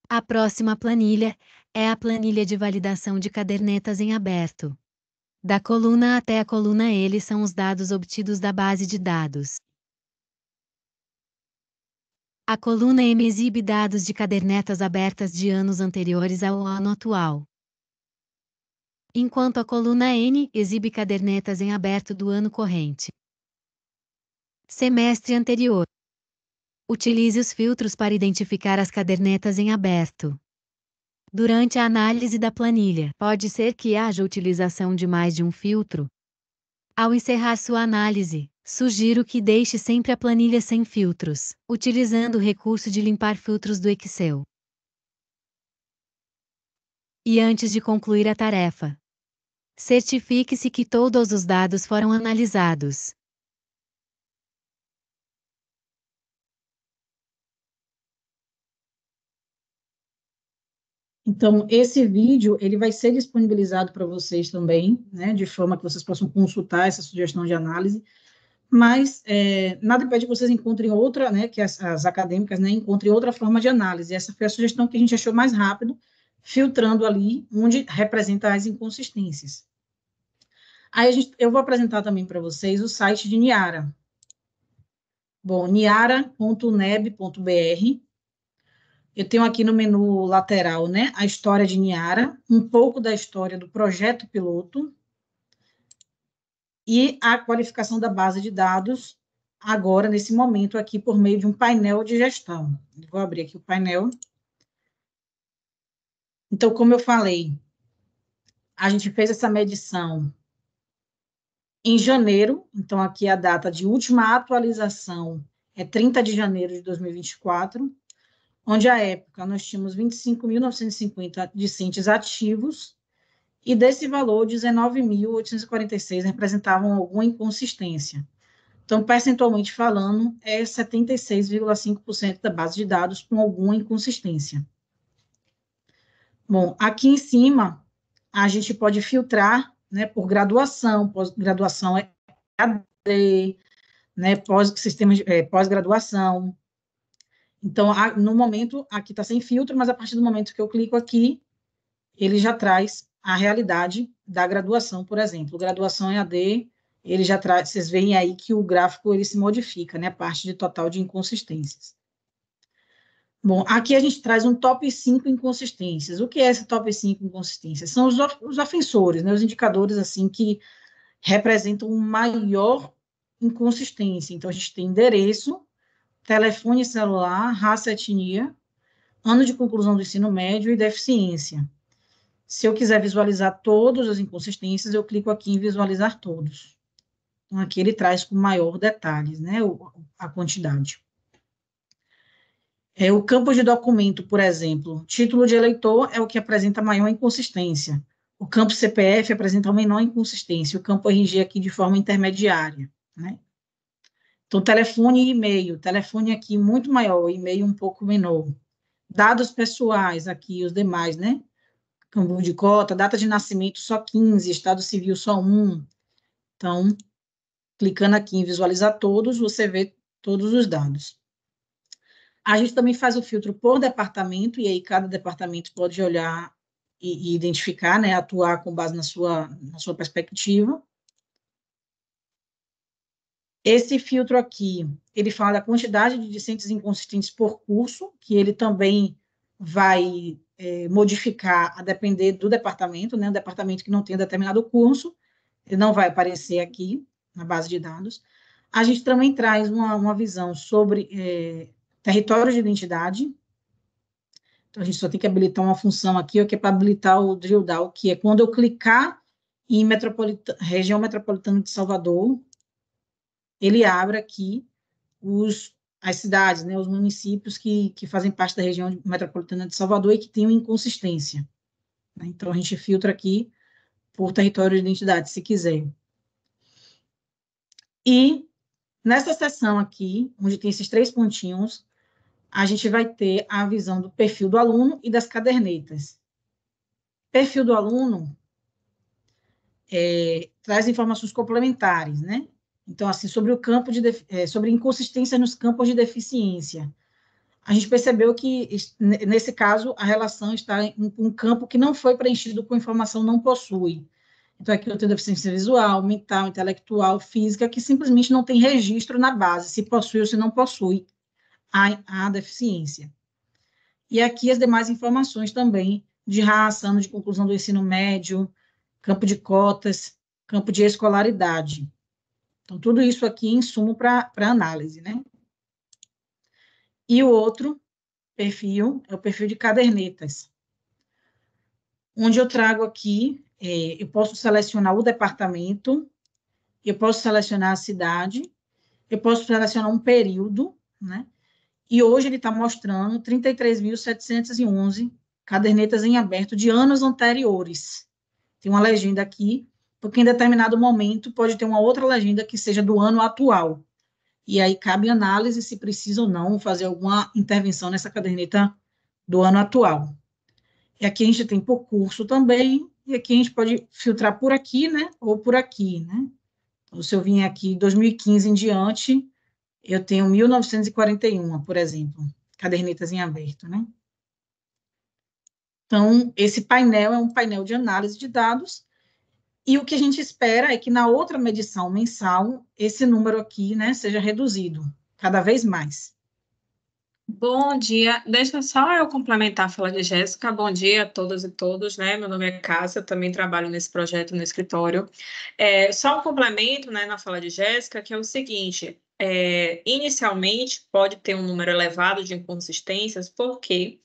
A próxima planilha é a planilha de validação de cadernetas em aberto. Da coluna A até a coluna L são os dados obtidos da base de dados. A coluna M exibe dados de cadernetas abertas de anos anteriores ao ano atual, enquanto a coluna N exibe cadernetas em aberto do ano corrente. Semestre anterior. Utilize os filtros para identificar as cadernetas em aberto. Durante a análise da planilha, pode ser que haja utilização de mais de um filtro. Ao encerrar sua análise, sugiro que deixe sempre a planilha sem filtros, utilizando o recurso de limpar filtros do Excel. E antes de concluir a tarefa, certifique-se que todos os dados foram analisados. Então, esse vídeo, ele vai ser disponibilizado para vocês também, né, de forma que vocês possam consultar essa sugestão de análise, mas nada impede que vocês encontrem outra, né, que as acadêmicas, né, encontrem outra forma de análise. Essa foi a sugestão que a gente achou mais rápido, filtrando ali onde representa as inconsistências. Aí eu vou apresentar também para vocês o site de Niara. Bom, niara.uneb.br. Eu tenho aqui no menu lateral, né, a história de Niara, um pouco da história do projeto piloto e a qualificação da base de dados, agora, nesse momento aqui, por meio de um painel de gestão. Vou abrir aqui o painel. Então, como eu falei, a gente fez essa medição em janeiro, então aqui a data de última atualização é 30 de janeiro de 2024, onde, à época, nós tínhamos 25.950 discentes ativos, e desse valor, 19.846 representavam alguma inconsistência. Então, percentualmente falando, é 76,5% da base de dados com alguma inconsistência. Bom, aqui em cima, a gente pode filtrar, né, por graduação, pós-graduação é AD, né, pós-graduação. Então, no momento, aqui está sem filtro, mas a partir do momento que eu clico aqui, ele já traz a realidade da graduação, por exemplo. Graduação EAD, ele já traz, vocês veem aí que o gráfico ele se modifica, né, a parte de total de inconsistências. Bom, aqui a gente traz um top 5 inconsistências. O que é esse top 5 inconsistências? São os ofensores, né, os indicadores assim que representam maior inconsistência. Então, a gente tem endereço, telefone celular, raça, etnia, ano de conclusão do ensino médio e deficiência. Se eu quiser visualizar todas as inconsistências, eu clico aqui em visualizar todos. Então, aqui ele traz com maior detalhes, né, a quantidade. O campo de documento, por exemplo, título de eleitor é o que apresenta maior inconsistência. O campo CPF apresenta menor inconsistência, o campo RG aqui de forma intermediária, né? Então, telefone e e-mail, telefone aqui muito maior, e-mail um pouco menor. Dados pessoais aqui, os demais, né? Campo de cota, data de nascimento só 15, estado civil só 1. Então, clicando aqui em visualizar todos, você vê todos os dados. A gente também faz o filtro por departamento, e aí cada departamento pode olhar e identificar, né, atuar com base na sua perspectiva. Esse filtro aqui, ele fala da quantidade de discentes inconsistentes por curso, que ele também vai modificar a depender do departamento, né, o departamento que não tem determinado curso, ele não vai aparecer aqui na base de dados. A gente também traz uma visão sobre território de identidade. Então, a gente só tem que habilitar uma função aqui, que é para habilitar o drill down, que é quando eu clicar em região metropolitana de Salvador, ele abre aqui as cidades, né, os municípios que fazem parte da região metropolitana de Salvador e que tenham inconsistência. Né? Então, a gente filtra aqui por território de identidade, se quiser. E nessa seção aqui, onde tem esses 3 pontinhos, a gente vai ter a visão do perfil do aluno e das cadernetas. Perfil do aluno traz informações complementares, né? Então, assim, sobre o campo sobre inconsistência nos campos de deficiência. A gente percebeu que, nesse caso, a relação está em um campo que não foi preenchido com informação não possui. Então, aqui eu tenho deficiência visual, mental, intelectual, física, que simplesmente não tem registro na base, se possui ou se não possui a deficiência. E aqui as demais informações também, de raça, ano de conclusão do ensino médio, campo de cotas, campo de escolaridade. Então, tudo isso aqui em insumo para análise, né? E o outro perfil é o perfil de cadernetas, onde eu trago aqui, eu posso selecionar o departamento, eu posso selecionar a cidade, eu posso selecionar um período, né? E hoje ele está mostrando 33.711 cadernetas em aberto de anos anteriores. Tem uma legenda aqui, porque em determinado momento pode ter uma outra legenda que seja do ano atual. E aí cabe análise se precisa ou não fazer alguma intervenção nessa caderneta do ano atual. E aqui a gente tem por curso também, e aqui a gente pode filtrar por aqui, né, ou por aqui, né. Então, se eu vim aqui 2015 em diante, eu tenho 1941, por exemplo, cadernetas em aberto, né. Então, esse painel é um painel de análise de dados, e o que a gente espera é que na outra medição mensal, esse número aqui, né, seja reduzido cada vez mais. Bom dia, deixa só eu complementar a fala de Jéssica. Bom dia a todas e todos, né? Meu nome é Cássia, eu também trabalho nesse projeto no escritório. Só um complemento, né, na fala de Jéssica, que é o seguinte: inicialmente pode ter um número elevado de inconsistências, porque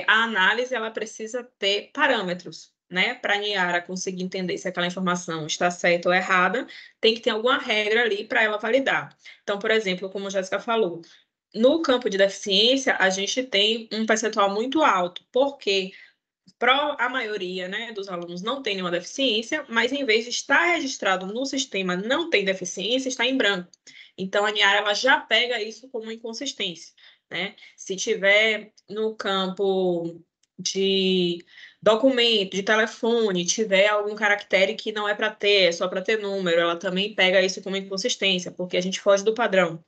a análise ela precisa ter parâmetros. Né, para a Niara conseguir entender se aquela informação está certa ou errada, tem que ter alguma regra ali para ela validar. Então, por exemplo, como a Jéssica falou, no campo de deficiência, a gente tem um percentual muito alto, porque a maioria, né, dos alunos não tem nenhuma deficiência, mas em vez de estar registrado no sistema não tem deficiência, está em branco. Então, a Niara ela já pega isso como inconsistência. Né? Se tiver no campo de documento, de telefone, tiver algum caractere que não é para ter, é só para ter número, ela também pega isso como inconsistência, porque a gente foge do padrão.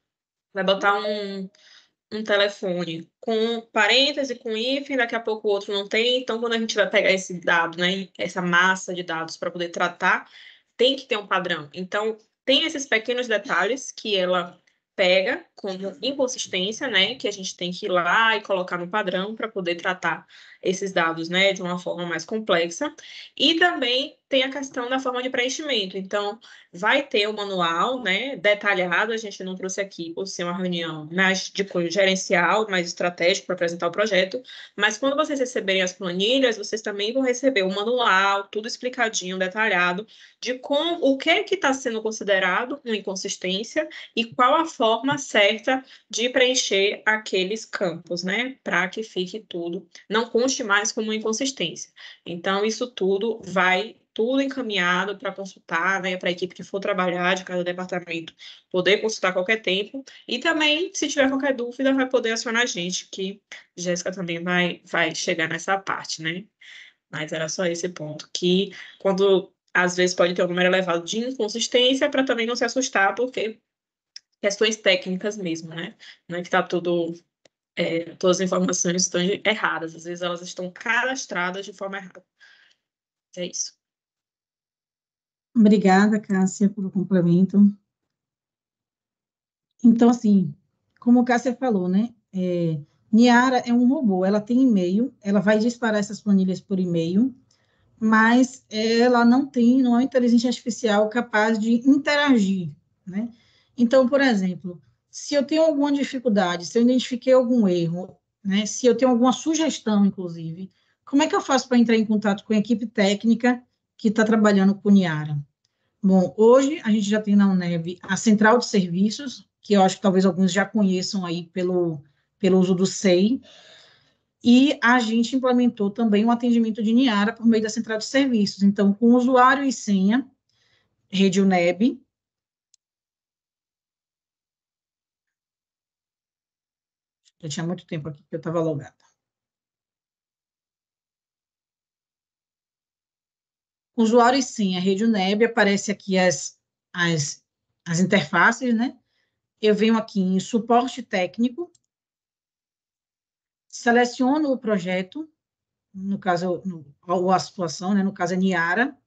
Vai botar um telefone com parêntese, com hífen, daqui a pouco o outro não tem, então quando a gente vai pegar esse dado, né, essa massa de dados para poder tratar, tem que ter um padrão. Então, tem esses pequenos detalhes que ela pega como inconsistência, né, que a gente tem que ir lá e colocar no padrão para poder tratar esses dados, né, de uma forma mais complexa. E também tem a questão da forma de preenchimento. Então, vai ter o manual, né, detalhado, a gente não trouxe aqui por ser uma reunião mais de cunho gerencial, mais estratégico para apresentar o projeto, mas quando vocês receberem as planilhas, vocês também vão receber o manual, tudo explicadinho, detalhado, de como, o que está sendo considerado uma inconsistência e qual a forma certa de preencher aqueles campos, né, para que fique tudo, não conste mais como inconsistência. Então, isso tudo vai tudo encaminhado para consultar, né, para a equipe que for trabalhar de cada departamento poder consultar a qualquer tempo, e também, se tiver qualquer dúvida, vai poder acionar a gente, que Jéssica também vai chegar nessa parte, né? Mas era só esse ponto, que quando, às vezes, pode ter um número elevado de inconsistência, para também não se assustar, porque questões técnicas mesmo, né? Não é que está tudo... todas as informações estão erradas, às vezes elas estão cadastradas de forma errada. É isso. Obrigada, Cássia, pelo complemento. Então, assim, como a Cássia falou, né? Niara é um robô, ela tem e-mail, ela vai disparar essas planilhas por e-mail, mas ela não é uma inteligência artificial capaz de interagir, né? Então, por exemplo, se eu tenho alguma dificuldade, se eu identifiquei algum erro, né? Se eu tenho alguma sugestão, inclusive, como é que eu faço para entrar em contato com a equipe técnica que está trabalhando com Niara? Bom, hoje a gente já tem na UNEB a Central de Serviços, que eu acho que talvez alguns já conheçam aí pelo uso do SEI, e a gente implementou também um atendimento de Niara por meio da Central de Serviços. Então, com usuário e senha, rede UNEB. Já tinha muito tempo aqui que eu estava logada. Usuário e senha, rede UNEB, aparece aqui as interfaces, né? Eu venho aqui em suporte técnico, seleciono o projeto, no caso, ou a situação, né? No caso é Niara.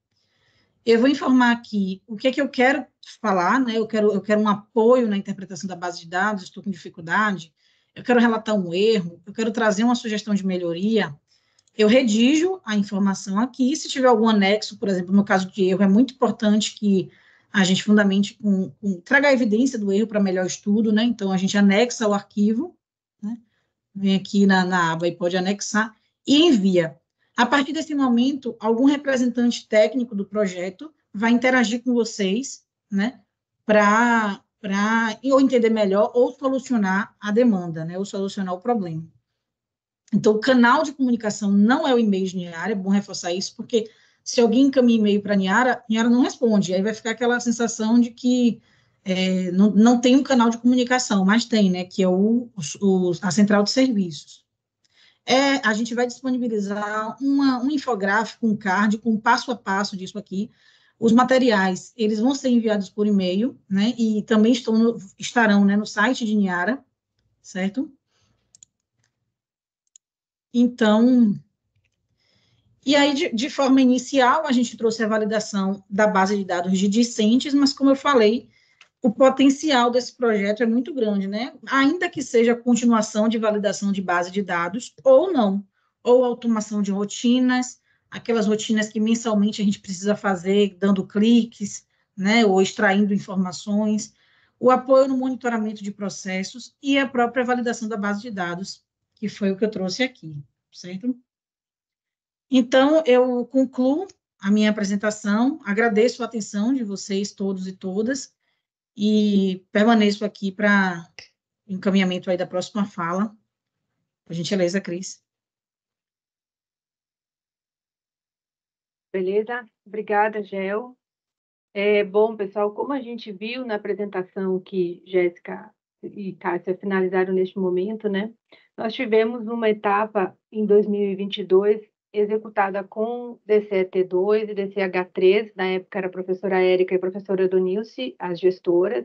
Eu vou informar aqui o que é que eu quero falar, né? Eu quero um apoio na interpretação da base de dados, estou com dificuldade, eu quero relatar um erro, eu quero trazer uma sugestão de melhoria. Eu redijo a informação aqui, se tiver algum anexo, por exemplo, no caso de erro, é muito importante que a gente fundamente traga a evidência do erro para melhor estudo, né? Então, a gente anexa o arquivo, né? Vem aqui na aba e pode anexar, e envia. A partir desse momento, algum representante técnico do projeto vai interagir com vocês, né? Para ou entender melhor, ou solucionar a demanda, né? Ou solucionar o problema. Então, o canal de comunicação não é o e-mail de Niara, é bom reforçar isso, porque se alguém encaminha e-mail para Niara não responde, aí vai ficar aquela sensação de que não tem um canal de comunicação, mas tem, né, que é a central de serviços. A gente vai disponibilizar um infográfico, um card, com passo a passo disso aqui. Os materiais, eles vão ser enviados por e-mail, né, e também estarão, né, no site de Niara, certo? Então, e aí, de forma inicial, a gente trouxe a validação da base de dados de discentes, mas, como eu falei, o potencial desse projeto é muito grande, né? Ainda que seja continuação de validação de base de dados, ou não, ou automação de rotinas, aquelas rotinas que mensalmente a gente precisa fazer, dando cliques, né, ou extraindo informações, o apoio no monitoramento de processos e a própria validação da base de dados, que foi o que eu trouxe aqui, certo? Então, eu concluo a minha apresentação, agradeço a atenção de vocês todos e todas, e permaneço aqui para encaminhamento aí da próxima fala. Por gentileza, Cris. Beleza? Obrigada, Gel. Bom, pessoal, como a gente viu na apresentação que Jéssica e Cássia finalizaram neste momento, né? Nós tivemos uma etapa em 2022 executada com DCET2 e DCH3, na época era a professora Érica e a professora Donilce, as gestoras.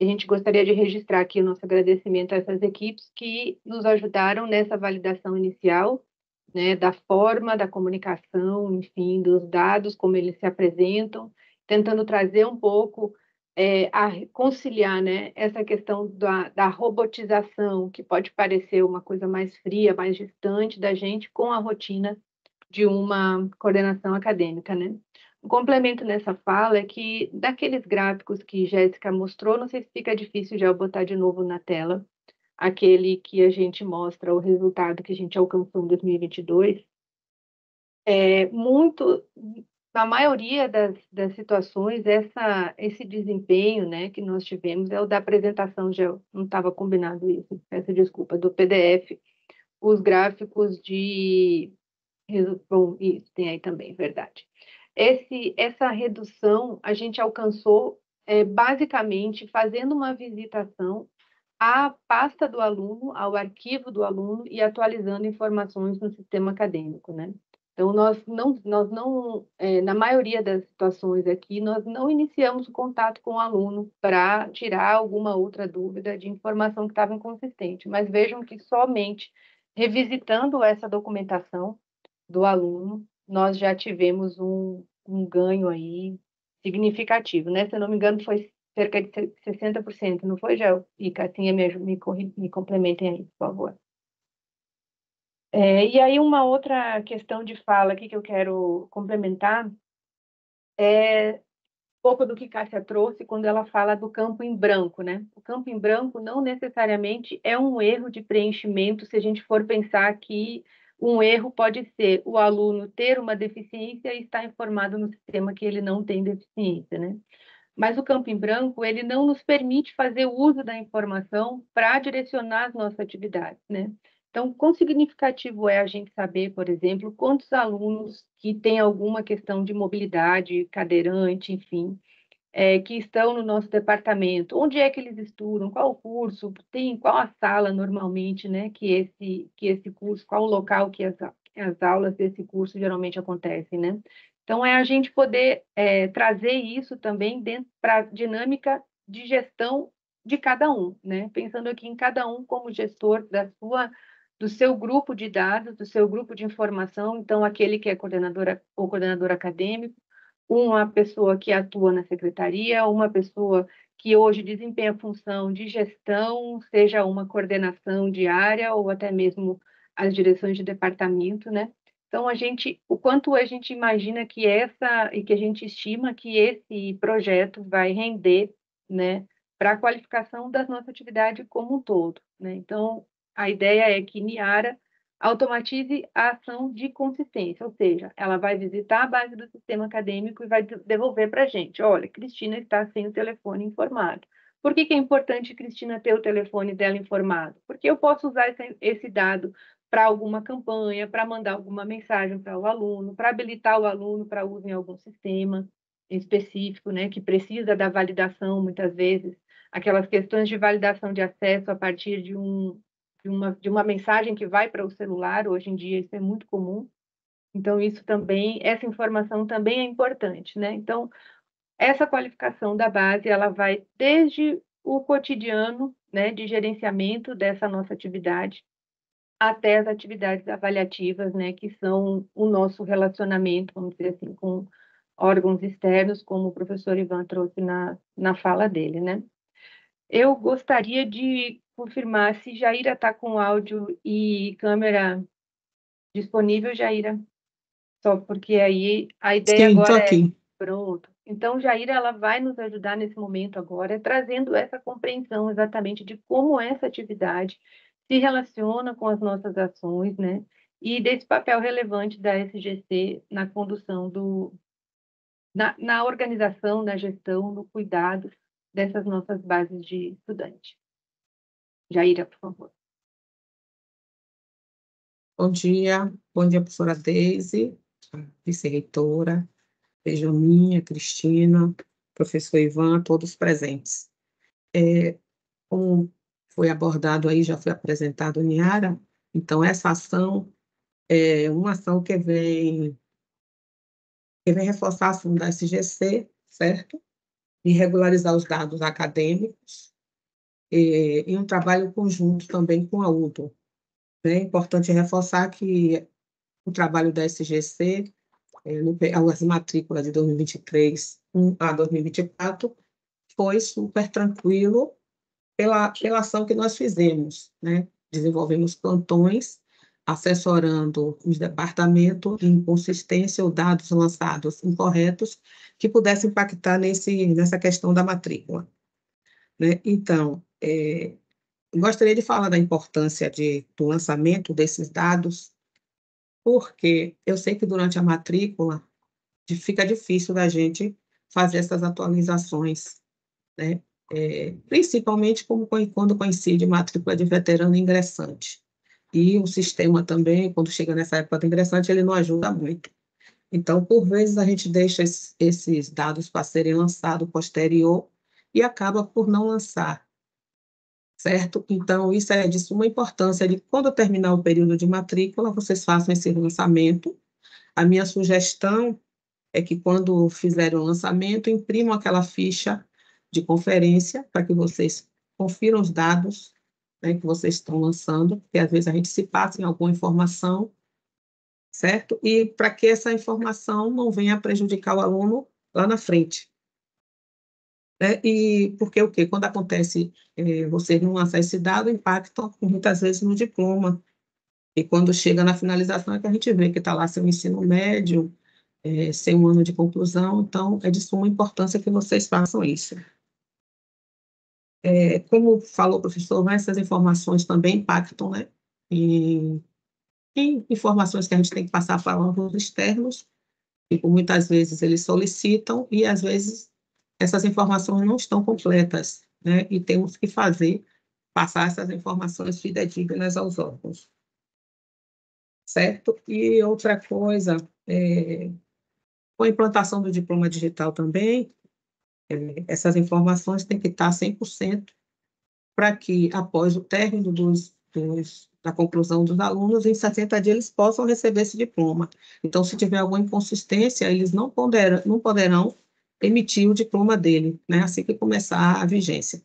A gente gostaria de registrar aqui o nosso agradecimento a essas equipes que nos ajudaram nessa validação inicial, né, da forma da comunicação, enfim, dos dados, como eles se apresentam, tentando trazer um pouco a conciliar, né, essa questão da robotização, que pode parecer uma coisa mais fria, mais distante da gente, com a rotina de uma coordenação acadêmica, né? Um complemento nessa fala é que, daqueles gráficos que Jéssica mostrou, não sei se fica difícil já eu botar de novo na tela, aquele que a gente mostra o resultado que a gente alcançou em 2022, na maioria das situações, esse desempenho, né, que nós tivemos é o da apresentação, já não estava combinado isso, peço desculpa, do PDF, os gráficos de... Bom, isso tem aí também, verdade. Essa redução a gente alcançou basicamente fazendo uma visitação à pasta do aluno, ao arquivo do aluno e atualizando informações no sistema acadêmico, né? Então, nós não, na maioria das situações aqui, nós não iniciamos o contato com o aluno para tirar alguma outra dúvida de informação que estava inconsistente, mas vejam que somente revisitando essa documentação do aluno, nós já tivemos um ganho aí significativo, né? Se eu não me engano, foi cerca de 60%, não foi, Gel? E Catinha, me complementem aí, por favor. E aí, uma outra questão de fala aqui que eu quero complementar é um pouco do que Cássia trouxe quando ela fala do campo em branco, né? O campo em branco não necessariamente é um erro de preenchimento, se a gente for pensar que um erro pode ser o aluno ter uma deficiência e estar informado no sistema que ele não tem deficiência, né? Mas o campo em branco, ele não nos permite fazer uso da informação para direcionar as nossas atividades, né? Então, quão significativo é a gente saber, por exemplo, quantos alunos que têm alguma questão de mobilidade, cadeirante, enfim, que estão no nosso departamento, onde é que eles estudam, qual o curso, qual a sala normalmente, né, que esse curso, qual o local que as aulas desse curso geralmente acontecem, né? Então, é a gente poder trazer isso também dentro para a dinâmica de gestão de cada um, né? Pensando aqui em cada um como gestor do seu grupo de dados, do seu grupo de informação, então aquele que é coordenadora ou coordenador acadêmico, uma pessoa que atua na secretaria, uma pessoa que hoje desempenha a função de gestão, seja uma coordenação diária ou até mesmo as direções de departamento, né? Então, o quanto a gente imagina que e que a gente estima que esse projeto vai render, né, para a qualificação da nossa atividade como um todo, né? Então, a ideia é que Niara automatize a ação de consistência, ou seja, ela vai visitar a base do sistema acadêmico e vai devolver para a gente, olha, Cristina está sem o telefone informado. Por que é importante Cristina ter o telefone dela informado? Porque eu posso usar esse dado para alguma campanha, para mandar alguma mensagem para o aluno, para habilitar o aluno para uso em algum sistema específico, né, que precisa da validação, muitas vezes, aquelas questões de validação de acesso a partir de uma mensagem que vai para o celular, hoje em dia isso é muito comum. Então, essa informação também é importante, né? Então, essa qualificação da base, ela vai desde o cotidiano, né, de gerenciamento dessa nossa atividade, até as atividades avaliativas, né, que são o nosso relacionamento, vamos dizer assim, com órgãos externos, como o professor Ivan trouxe na fala dele, né? Eu gostaria de confirmar se Jaira está com áudio e câmera disponível, Jaira. Só porque aí a ideia Sim, agora aqui. Pronto. Então, Jaira, ela vai nos ajudar nesse momento agora, trazendo essa compreensão exatamente de como essa atividade se relaciona com as nossas ações, né? E desse papel relevante da SGC na condução na organização, na gestão, no cuidado dessas nossas bases de estudante. Jaira, por favor. Bom dia, professora Deise, vice-reitora, Benjaminha, Cristina, professor Ivan, todos presentes. Como foi abordado aí, já foi apresentado, Niara, então essa ação é uma ação que vem reforçar a ação da SGC, certo? E regularizar os dados acadêmicos, e um trabalho conjunto também com a UDO. É importante reforçar que o trabalho da SGC, as matrículas de 2023 a 2024, foi super tranquilo pela ação que nós fizemos, né? Desenvolvemos plantões, assessorando os departamentos em inconsistência ou dados lançados incorretos que pudessem impactar nessa questão da matrícula, né? Então, gostaria de falar da importância do lançamento desses dados, porque eu sei que durante a matrícula fica difícil da gente fazer essas atualizações, né? Principalmente quando coincide matrícula de veterano e ingressante. E o sistema também, quando chega nessa época do ingressante, ele não ajuda muito. Então, por vezes, a gente deixa esses dados para serem lançados posterior e acaba por não lançar, certo? Então, isso é de suma importância de quando terminar o período de matrícula, vocês façam esse lançamento. A minha sugestão é que, quando fizerem o lançamento, imprimam aquela ficha de conferência para que vocês confiram os dados, né, que vocês estão lançando, porque às vezes a gente se passa em alguma informação, certo? E para que essa informação não venha prejudicar o aluno lá na frente. Né? E porque o quê? Quando acontece, vocês não lançar esse dado, impacta muitas vezes no diploma. E quando chega na finalização é que a gente vê que está lá seu ensino médio, sem um ano de conclusão, então é de suma importância que vocês façam isso. Como falou o professor, essas informações também impactam, né, em informações que a gente tem que passar para alunos externos, e muitas vezes eles solicitam, e às vezes essas informações não estão completas, né, e temos que passar essas informações fidedignas aos órgãos. Certo? E outra coisa, com a implantação do diploma digital também, essas informações têm que estar 100% para que, após o término da conclusão dos alunos, em 60 dias eles possam receber esse diploma. Então, se tiver alguma inconsistência, eles não poderão emitir o diploma dele, né, assim que começar a vigência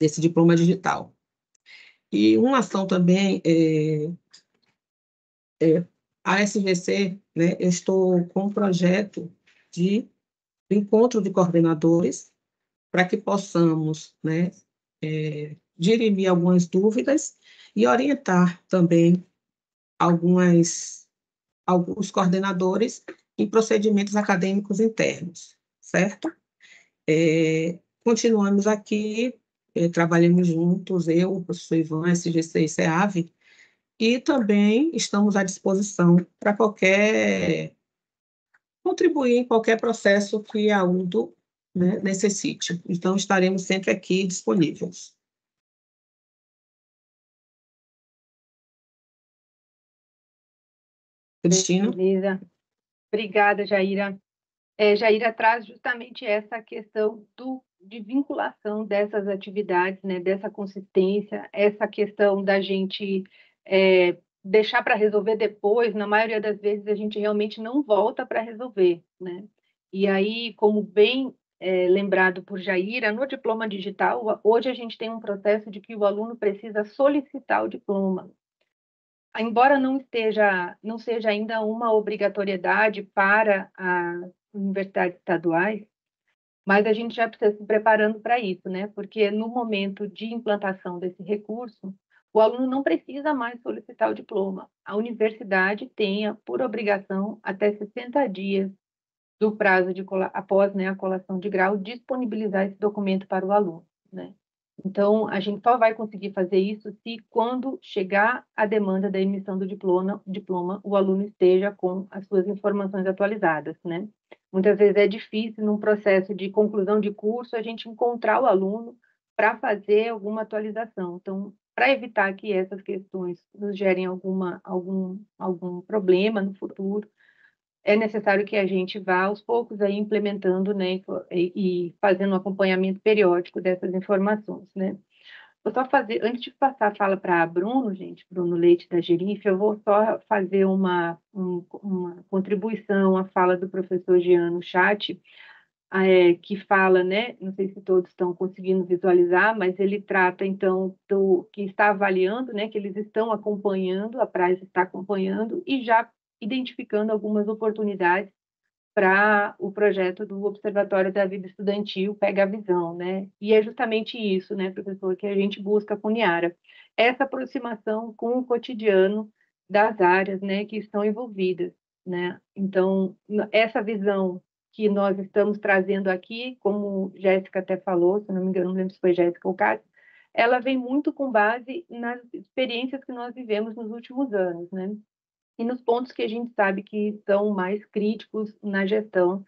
desse diploma digital. E uma ação também, a SGC, né, eu estou com um projeto de encontro de coordenadores para que possamos, né, dirimir algumas dúvidas e orientar também alguns coordenadores em procedimentos acadêmicos internos, certo? Continuamos aqui, trabalhamos juntos, eu, o professor Ivan, SGC e SEAV, e também estamos à disposição para contribuir em qualquer processo que a UDO, né, necessite. Então, estaremos sempre aqui disponíveis. Cristina? Beleza. Obrigada, Jaira. Jaira traz justamente essa questão de vinculação dessas atividades, né, dessa consistência, essa questão da gente deixar para resolver depois. Na maioria das vezes, a gente realmente não volta para resolver, né? E aí, como bem lembrado por Jaira, no diploma digital, hoje a gente tem um processo de que o aluno precisa solicitar o diploma. Embora não seja ainda uma obrigatoriedade para as universidades estaduais, mas a gente já precisa se preparando para isso, né? Porque no momento de implantação desse recurso, o aluno não precisa mais solicitar o diploma. A universidade tenha, por obrigação, até 60 dias do prazo após, né, a colação de grau, disponibilizar esse documento para o aluno, né? Então, a gente só vai conseguir fazer isso se, quando chegar a demanda da emissão do diploma, o aluno esteja com as suas informações atualizadas, né? Muitas vezes é difícil, num processo de conclusão de curso, a gente encontrar o aluno para fazer alguma atualização. Então, para evitar que essas questões nos gerem algum problema no futuro, é necessário que a gente vá aos poucos aí implementando, né, e fazendo um acompanhamento periódico dessas informações, né. Vou só fazer, antes de passar a fala para Bruno Leite da Gerife, eu vou só fazer uma contribuição à fala do professor Jean no chat, que fala, né, não sei se todos estão conseguindo visualizar, mas ele trata, então, que está avaliando, né, que eles estão acompanhando, a Praz está acompanhando e já identificando algumas oportunidades para o projeto do Observatório da Vida Estudantil Pega a Visão, né? E é justamente isso, né, professor, que a gente busca com Niara, essa aproximação com o cotidiano das áreas, né, que estão envolvidas, né? Então, essa visão que nós estamos trazendo aqui, como Jéssica até falou, se não me engano, não lembro se foi Jéssica ou Cássio, ela vem muito com base nas experiências que nós vivemos nos últimos anos, né? E nos pontos que a gente sabe que são mais críticos na gestão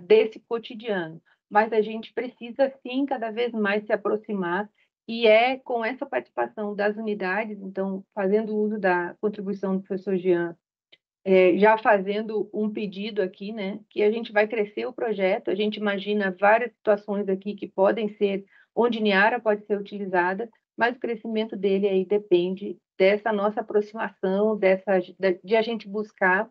desse cotidiano. Mas a gente precisa, sim, cada vez mais se aproximar, e é com essa participação das unidades, então, fazendo uso da contribuição do professor Jean, já fazendo um pedido aqui, né, que a gente vai crescer o projeto, a gente imagina várias situações aqui que podem ser, onde Niara pode ser utilizada, mas o crescimento dele aí depende dessa nossa aproximação, de a gente buscar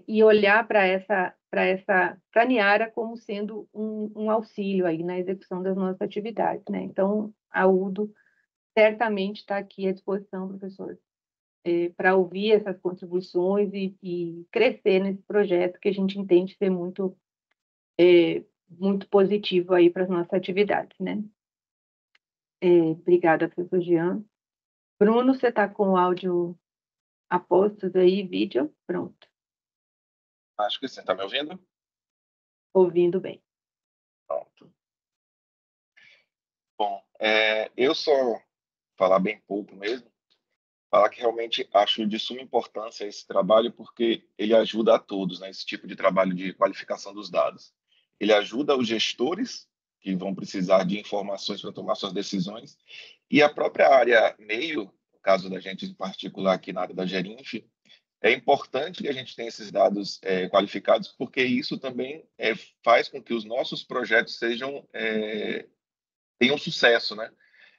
e olhar para Niara como sendo um auxílio aí na execução das nossas atividades, né? Então, a UDO certamente está aqui à disposição, professor, para ouvir essas contribuições e crescer nesse projeto que a gente entende ser muito positivo aí para as nossas atividades, né? Obrigada, professor Jean. Bruno, você está com o áudio a postos aí, vídeo? Pronto. Acho que sim. Está me ouvindo? Ouvindo bem. Pronto. Bom, eu só falar bem pouco mesmo, falar que realmente acho de suma importância esse trabalho, porque ele ajuda a todos, né, esse tipo de trabalho de qualificação dos dados. Ele ajuda os gestores, que vão precisar de informações para tomar suas decisões, e a própria área meio, no caso da gente em particular aqui na área da Gerinf, é importante que a gente tenha esses dados qualificados, porque isso também faz com que os nossos projetos tenham sucesso, né?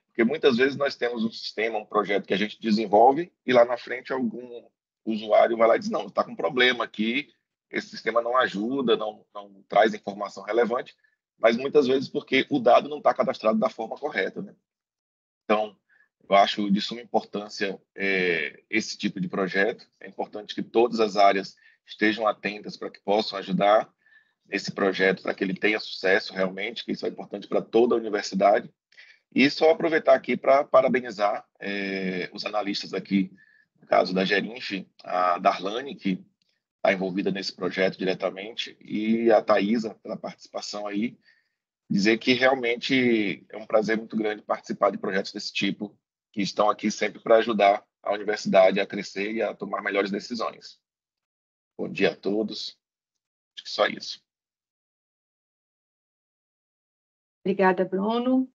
Porque muitas vezes nós temos um sistema, um projeto que a gente desenvolve e lá na frente algum usuário vai lá e diz, não, está com problema aqui, esse sistema não ajuda, não traz informação relevante, mas muitas vezes porque o dado não está cadastrado da forma correta, né? Então, eu acho de suma importância esse tipo de projeto. É importante que todas as áreas estejam atentas para que possam ajudar nesse projeto, para que ele tenha sucesso realmente, que isso é importante para toda a universidade. E só aproveitar aqui para parabenizar os analistas aqui, no caso da Gerinf, a Darlane, que está envolvida nesse projeto diretamente, e a Thaisa, pela participação aí, dizer que realmente é um prazer muito grande participar de projetos desse tipo, que estão aqui sempre para ajudar a universidade a crescer e a tomar melhores decisões. Bom dia a todos. Acho que só isso. Obrigada, Bruno.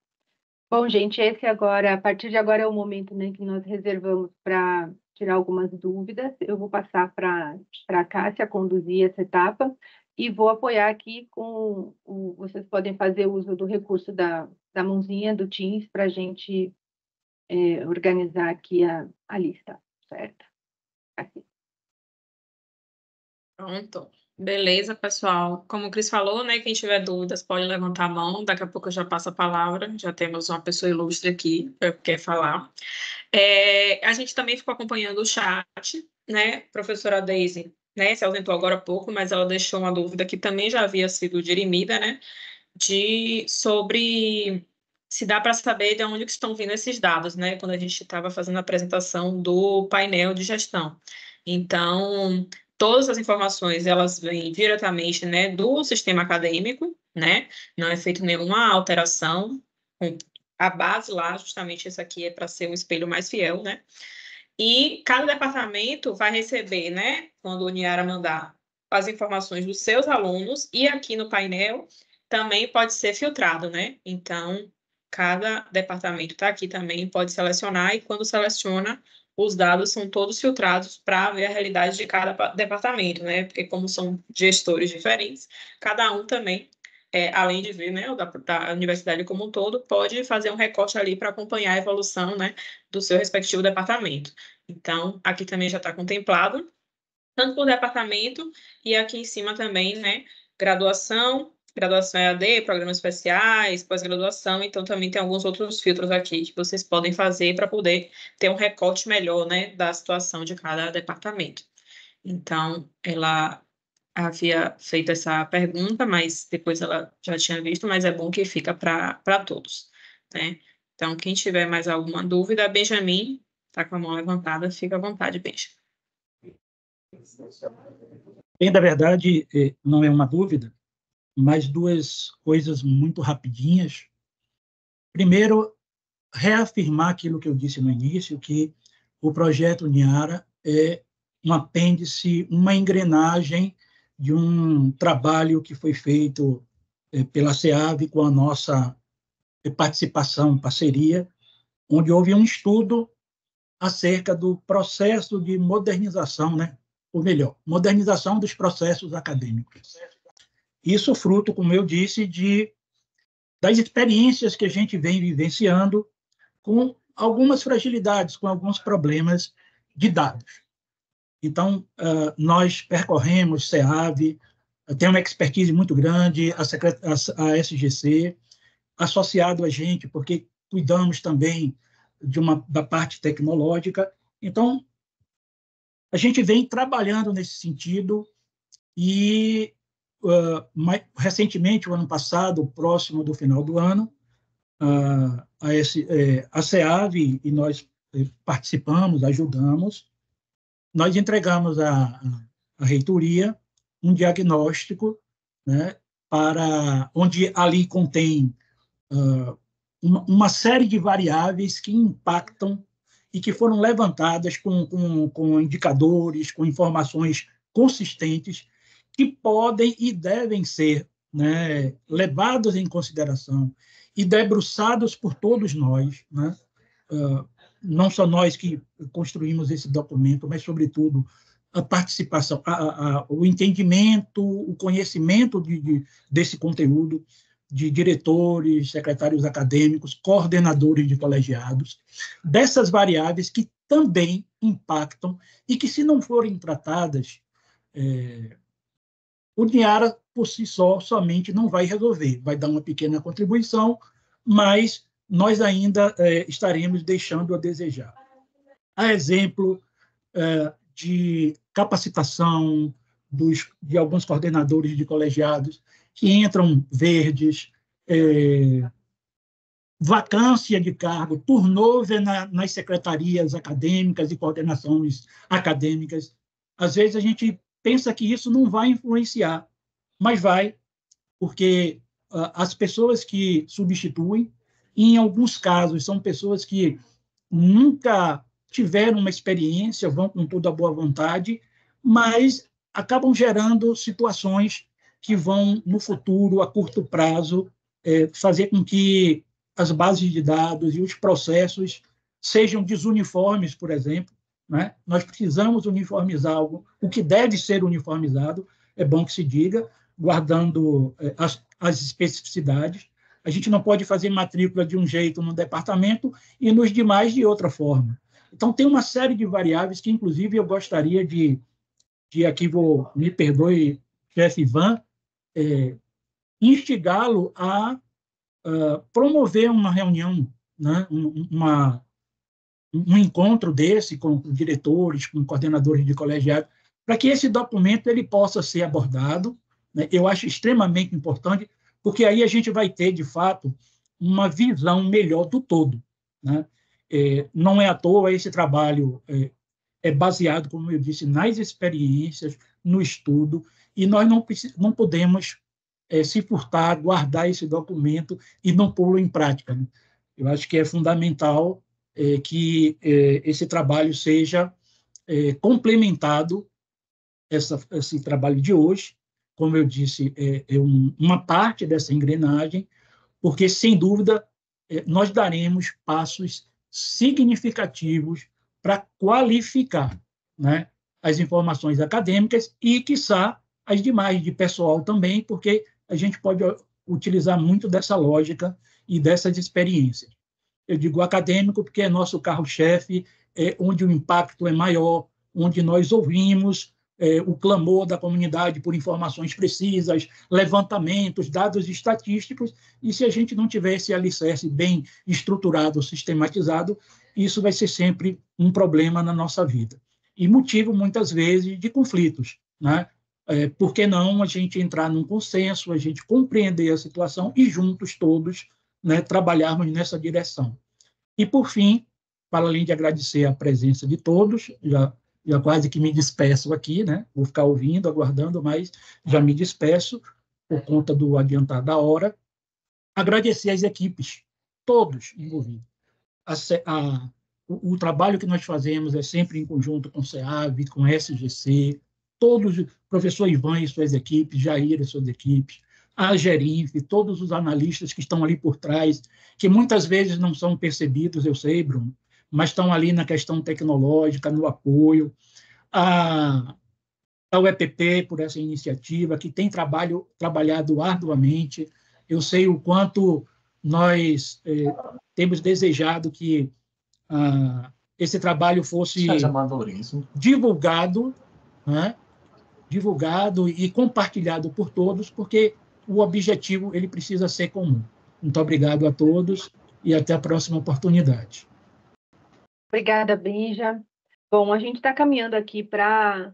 Bom, gente, a partir de agora é o momento, né, que nós reservamos para tirar algumas dúvidas. Eu vou passar para a Cássia conduzir essa etapa e vou apoiar aqui vocês podem fazer uso do recurso da mãozinha do Teams para a gente organizar aqui a lista, certo? Aqui. Pronto. Beleza, pessoal. Como o Cris falou, né? Quem tiver dúvidas pode levantar a mão. Daqui a pouco eu já passo a palavra. Já temos uma pessoa ilustre aqui que quer falar. A gente também ficou acompanhando o chat, né? Professora Daisy, né? Se ausentou agora há pouco, mas ela deixou uma dúvida que também já havia sido dirimida, né? Sobre se dá para saber de onde que estão vindo esses dados, né? Quando a gente estava fazendo a apresentação do painel de gestão. Então, todas as informações, elas vêm diretamente, né, do sistema acadêmico, né? Não é feita nenhuma alteração. A base lá, justamente isso aqui é para ser um espelho mais fiel, né? E cada departamento vai receber, né, quando o Niara mandar as informações dos seus alunos, e aqui no painel também pode ser filtrado, né? Então, cada departamento está aqui também, pode selecionar, e quando seleciona, os dados são todos filtrados para ver a realidade de cada departamento, né? Porque como são gestores diferentes, cada um também, além de ver, né, da universidade como um todo, pode fazer um recorte ali para acompanhar a evolução, né, do seu respectivo departamento. Então, aqui também já está contemplado, tanto por departamento, e aqui em cima também, né, graduação EAD, programas especiais, pós-graduação, então também tem alguns outros filtros aqui que vocês podem fazer para poder ter um recorte melhor, né, da situação de cada departamento. Então, havia feito essa pergunta, mas depois ela já tinha visto, mas é bom que fica para todos, né? Então, quem tiver mais alguma dúvida, Benjamin, está com a mão levantada, fica à vontade, Benjamin. Bem, na verdade, não é uma dúvida, mas duas coisas muito rapidinhas. Primeiro, reafirmar aquilo que eu disse no início, que o projeto Niara é um apêndice, uma engrenagem de um trabalho que foi feito pela SEAV com a nossa participação, parceria, onde houve um estudo acerca do processo de modernização, né? Ou melhor, modernização dos processos acadêmicos. Isso fruto, como eu disse, das experiências que a gente vem vivenciando com algumas fragilidades, com alguns problemas de dados. Então, nós percorremos SEAV, tem uma expertise muito grande, a SGC, associado a gente, porque cuidamos também da parte tecnológica. Então, a gente vem trabalhando nesse sentido e, recentemente, o ano passado, próximo do final do ano, a SEAV, e nós participamos, ajudamos, nós entregamos à reitoria um diagnóstico, né, onde ali contém uma série de variáveis que impactam e que foram levantadas com indicadores, com informações consistentes, que podem e devem ser, né, levados em consideração e debruçados por todos nós, né? Não só nós que construímos esse documento, mas, sobretudo, a participação, o entendimento, o conhecimento desse conteúdo de diretores, secretários acadêmicos, coordenadores de colegiados, dessas variáveis que também impactam e que, se não forem tratadas, o Niara, por si só, somente não vai resolver, vai dar uma pequena contribuição, mas nós ainda estaremos deixando a desejar. A exemplo de capacitação de alguns coordenadores de colegiados que entram verdes, vacância de cargo, turnover nas secretarias acadêmicas e coordenações acadêmicas. Às vezes a gente pensa que isso não vai influenciar, mas vai, porque as pessoas que substituem, em alguns casos, são pessoas que nunca tiveram uma experiência, vão com toda a boa vontade, mas acabam gerando situações que vão, no futuro, a curto prazo, fazer com que as bases de dados e os processos sejam desuniformes, por exemplo, né? Nós precisamos uniformizar o que deve ser uniformizado, é bom que se diga, guardando as especificidades. A gente não pode fazer matrícula de um jeito no departamento e nos demais de outra forma. Então, tem uma série de variáveis que, inclusive, eu gostaria de aqui me perdoe, chefe Ivan, instigá-lo a promover uma reunião, né, um encontro desse com diretores, com coordenadores de colegiado, para que esse documento ele possa ser abordado, né? Eu acho extremamente importante, porque aí a gente vai ter, de fato, uma visão melhor do todo, né? Não é à toa esse trabalho é baseado, como eu disse, nas experiências, no estudo, e nós não podemos se furtar, guardar esse documento e não pô-lo em prática, né? Eu acho que é fundamental que esse trabalho seja complementado, esse trabalho de hoje, como eu disse, uma parte dessa engrenagem, porque, sem dúvida, nós daremos passos significativos para qualificar, né, as informações acadêmicas e, quiçá, as demais de pessoal também, porque a gente pode utilizar muito dessa lógica e dessas experiências. Eu digo acadêmico porque é nosso carro-chefe, onde o impacto é maior, onde nós ouvimos o clamor da comunidade por informações precisas, levantamentos, dados estatísticos, e se a gente não tiver esse alicerce bem estruturado, sistematizado, isso vai ser sempre um problema na nossa vida. E motivo, muitas vezes, de conflitos, né? por que não a gente entrar num consenso, a gente compreender a situação e juntos todos, né, trabalharmos nessa direção. E, por fim, para além de agradecer a presença de todos, já quase que me despeço aqui, né? Vou ficar ouvindo, aguardando, mas já me despeço por conta do adiantar da hora. Agradecer às equipes, todos envolvidos. O trabalho que nós fazemos é sempre em conjunto com o SEAV, com a SGC, todos, professor Ivan e suas equipes, Jair e suas equipes, a Gerinf, todos os analistas que estão ali por trás, que muitas vezes não são percebidos, eu sei, Bruno, mas estão ali na questão tecnológica, no apoio, a UEPP por essa iniciativa, que tem trabalhado arduamente. Eu sei o quanto nós temos desejado que esse trabalho fosse divulgado, né? Divulgado e compartilhado por todos, porque o objetivo ele precisa ser comum. Muito obrigado a todos e até a próxima oportunidade. Obrigada, Benja. Bom, a gente está caminhando aqui para a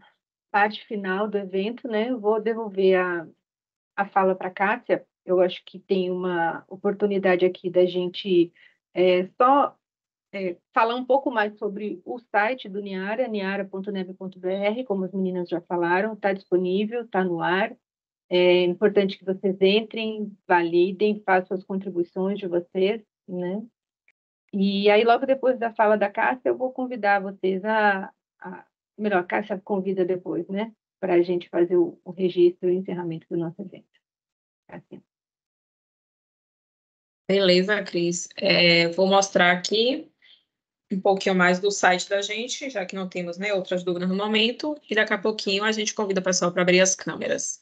parte final do evento, né? Eu vou devolver a fala para a Cássia. Eu acho que tem uma oportunidade aqui da gente falar um pouco mais sobre o site do Niara, niara.neve.br, como as meninas já falaram, está disponível, está no ar. É importante que vocês entrem, validem, façam as contribuições de vocês, né? E aí, logo depois da fala da Cássia, eu vou convidar vocês melhor, a Cássia convida depois, né? Para a gente fazer o registro e o encerramento do nosso evento. Cássia. Beleza, Cris. Vou mostrar aqui um pouquinho mais do site da gente, já que não temos, né, outras dúvidas no momento, e daqui a pouquinho a gente convida o pessoal para abrir as câmeras.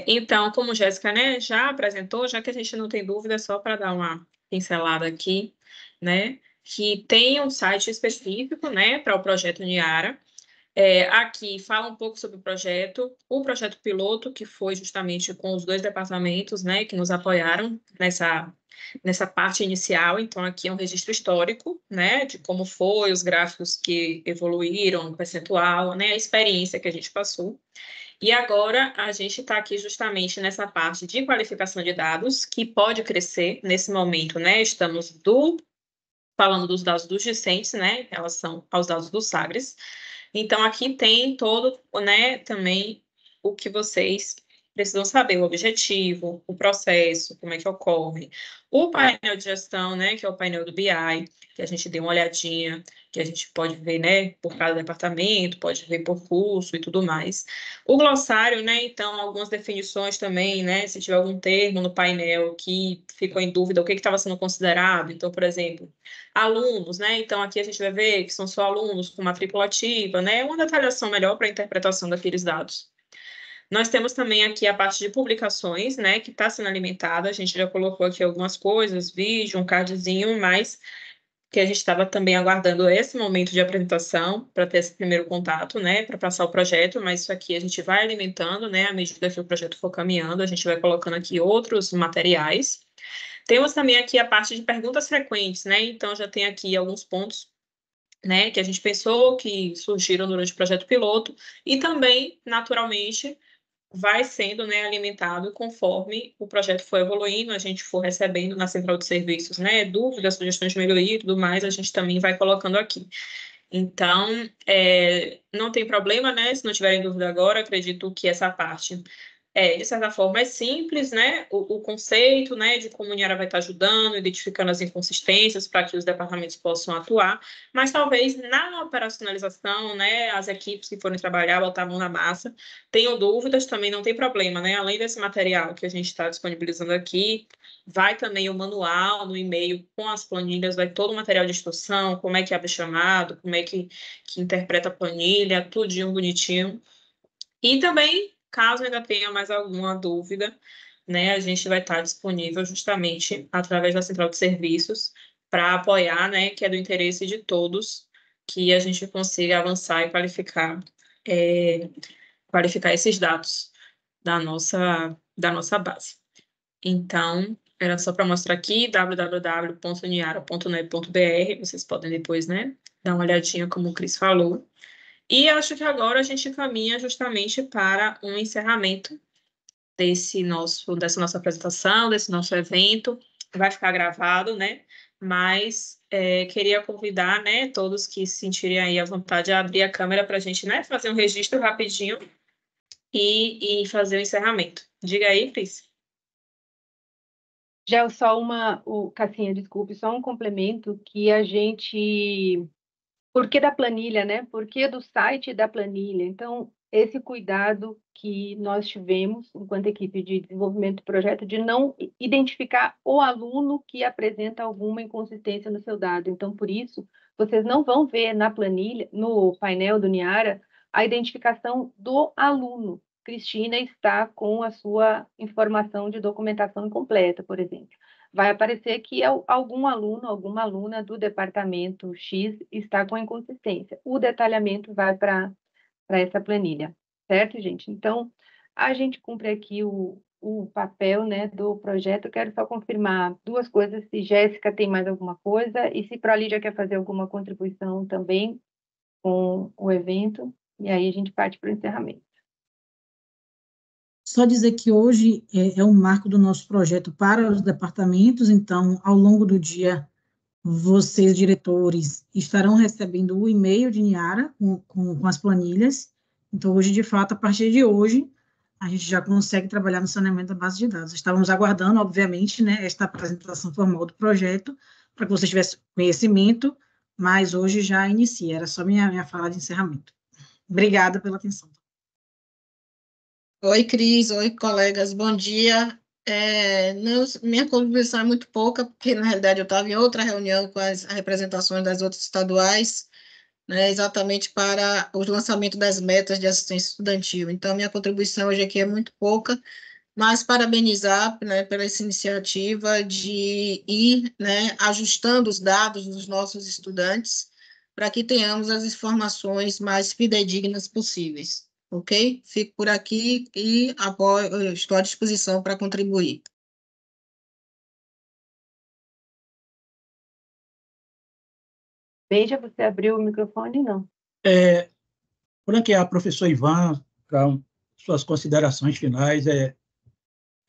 Então, como Jéssica, né, já apresentou, já que a gente não tem dúvida, só para dar uma pincelada aqui, né, que tem um site específico, né, para o projeto Niara. Aqui fala um pouco sobre o projeto piloto, que foi justamente com os 2 departamentos, né, que nos apoiaram nessa parte inicial. Então, aqui é um registro histórico, né, de como foi, os gráficos que evoluíram, o percentual, né, a experiência que a gente passou. E agora a gente está aqui justamente nessa parte de qualificação de dados, que pode crescer nesse momento, né, estamos falando dos dados dos discentes, né, em relação aos dados do Sagres. Então, aqui tem todo, né, também o que vocês precisam saber, o objetivo, o processo, como é que ocorre. O painel de gestão, né, que é o painel do BI, que a gente deu uma olhadinha, que a gente pode ver, né, por cada departamento, pode ver por curso e tudo mais. O glossário, né, então, algumas definições também, né, se tiver algum termo no painel que ficou em dúvida, o que estava sendo considerado. Então, por exemplo, alunos, né, então aqui a gente vai ver que são só alunos com matrícula ativa, né, uma detalhação melhor para a interpretação daqueles dados. Nós temos também aqui a parte de publicações, né, que está sendo alimentada. A gente já colocou aqui algumas coisas, vídeo, um cardzinho, mas que a gente estava também aguardando esse momento de apresentação para ter esse primeiro contato, né, para passar o projeto, mas isso aqui a gente vai alimentando, né, à medida que o projeto for caminhando, a gente vai colocando aqui outros materiais. Temos também aqui a parte de perguntas frequentes, né, então já tem aqui alguns pontos, né, que a gente pensou, que surgiram durante o projeto piloto, e também, naturalmente, vai sendo, né, alimentado conforme o projeto for evoluindo, a gente for recebendo na central de serviços, né, dúvidas, sugestões de melhoria e tudo mais, a gente também vai colocando aqui. Então, não tem problema, né, se não tiverem dúvida agora, acredito que essa parte de certa forma, é simples, né, o conceito, né, de como a Niara vai estar ajudando, identificando as inconsistências para que os departamentos possam atuar, mas talvez na operacionalização, né, as equipes que forem trabalhar, botar a mão na massa, tenham dúvidas, também não tem problema, né, além desse material que a gente está disponibilizando aqui, vai também o manual no e-mail com as planilhas, vai todo o material de instrução, como é que abre chamado, como é que interpreta a planilha, tudinho bonitinho, e também caso ainda tenha mais alguma dúvida, né, a gente vai estar disponível justamente através da central de serviços para apoiar, né, que é do interesse de todos, que a gente consiga avançar e qualificar esses dados da nossa base. Então, era só para mostrar aqui, www.niara.neve.br, vocês podem depois, né, dar uma olhadinha como o Cris falou. E acho que agora a gente caminha justamente para um encerramento dessa nossa apresentação, desse nosso evento. Vai ficar gravado, né? Mas queria convidar, né, todos que se sentirem aí à vontade a abrir a câmera para a gente, né, fazer um registro rapidinho e fazer o encerramento. Diga aí, Cris. Já só Cassinha, desculpe, só um complemento que a gente... Por que da planilha, né? Por que do site da planilha? Então, esse cuidado que nós tivemos, enquanto equipe de desenvolvimento do projeto, de não identificar o aluno que apresenta alguma inconsistência no seu dado. Então, por isso, vocês não vão ver na planilha, no painel do Niara, a identificação do aluno. Cristina está com a sua informação de documentação incompleta, por exemplo. Vai aparecer que algum aluno, alguma aluna do departamento X está com inconsistência. O detalhamento vai para essa planilha, certo, gente? Então, a gente cumpre aqui o papel, né, do projeto. Eu quero só confirmar duas coisas, se Jéssica tem mais alguma coisa e se Prolídia quer fazer alguma contribuição também com o evento, e aí a gente parte para o encerramento. Só dizer que hoje é um marco do nosso projeto para os departamentos, então, ao longo do dia, vocês, diretores, estarão recebendo o e-mail de Niara com as planilhas. Então, hoje, de fato, a partir de hoje, a gente já consegue trabalhar no saneamento da base de dados. Estávamos aguardando, obviamente, né, esta apresentação formal do projeto, para que vocês tivessem conhecimento, mas hoje já inicia. Era só minha fala de encerramento. Obrigada pela atenção. Oi, Cris. Oi, colegas. Bom dia. Minha contribuição é muito pouca, porque, na realidade, eu estava em outra reunião com as representações das outras estaduais, né, exatamente para o lançamento das metas de assistência estudantil. Então, minha contribuição hoje aqui é muito pouca, mas parabenizar, né, pela essa iniciativa de ir, né, ajustando os dados dos nossos estudantes para que tenhamos as informações mais fidedignas possíveis. Ok? Fico por aqui e estou à disposição para contribuir. Beija, você abriu o microfone? Não. Franquear, professor Ivan, para suas considerações finais. É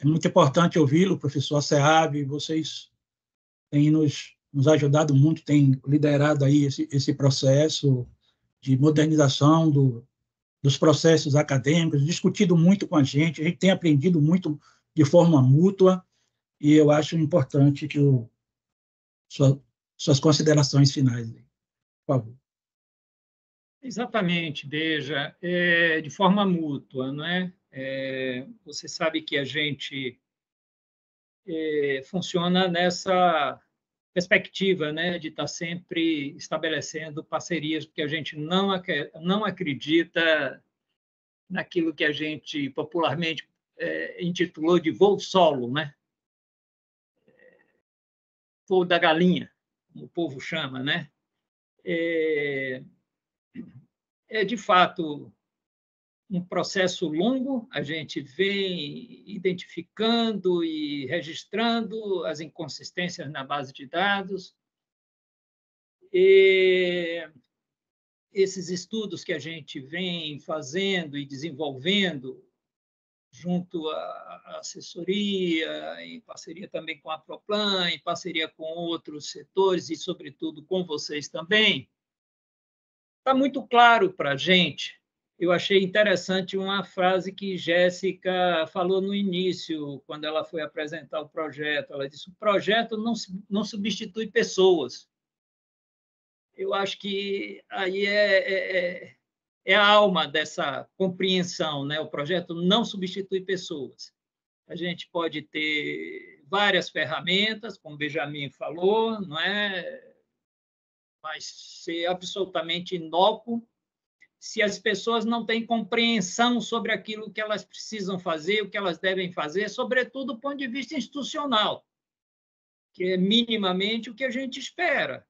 muito importante ouvi-lo, professor SEAB. Vocês têm nos ajudado muito, têm liderado aí esse processo de modernização dos processos acadêmicos, discutido muito com a gente tem aprendido muito de forma mútua, e eu acho importante que suas considerações finais, por favor. Exatamente, Beija, de forma mútua, não é? Você sabe que a gente funciona nessa perspectiva, né, de estar sempre estabelecendo parcerias, porque a gente não acredita naquilo que a gente popularmente intitulou de voo solo, né? Voo da galinha, como o povo chama, né? De fato um processo longo, a gente vem identificando e registrando as inconsistências na base de dados. E esses estudos que a gente vem fazendo e desenvolvendo junto à assessoria, em parceria também com a Proplan, em parceria com outros setores e, sobretudo, com vocês também, está muito claro para a gente. Eu achei interessante uma frase que Jéssica falou no início, quando ela foi apresentar o projeto. Ela disse: o projeto não substitui pessoas. Eu acho que aí é a alma dessa compreensão, né? O projeto não substitui pessoas. A gente pode ter várias ferramentas, como Benjamin falou, não é? Mas ser absolutamente inócuo se as pessoas não têm compreensão sobre aquilo que elas precisam fazer, o que elas devem fazer, sobretudo do ponto de vista institucional, que é minimamente o que a gente espera,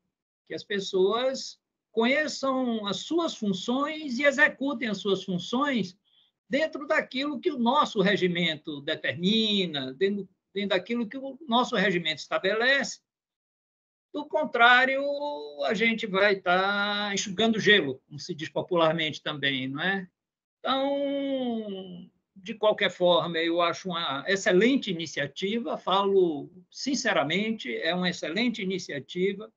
que as pessoas conheçam as suas funções e executem as suas funções dentro daquilo que o nosso regimento determina, dentro daquilo que o nosso regimento estabelece, Do contrário, a gente vai estar enxugando gelo, como se diz popularmente também, não é? Então, de qualquer forma, eu acho uma excelente iniciativa, falo sinceramente, é uma excelente iniciativa.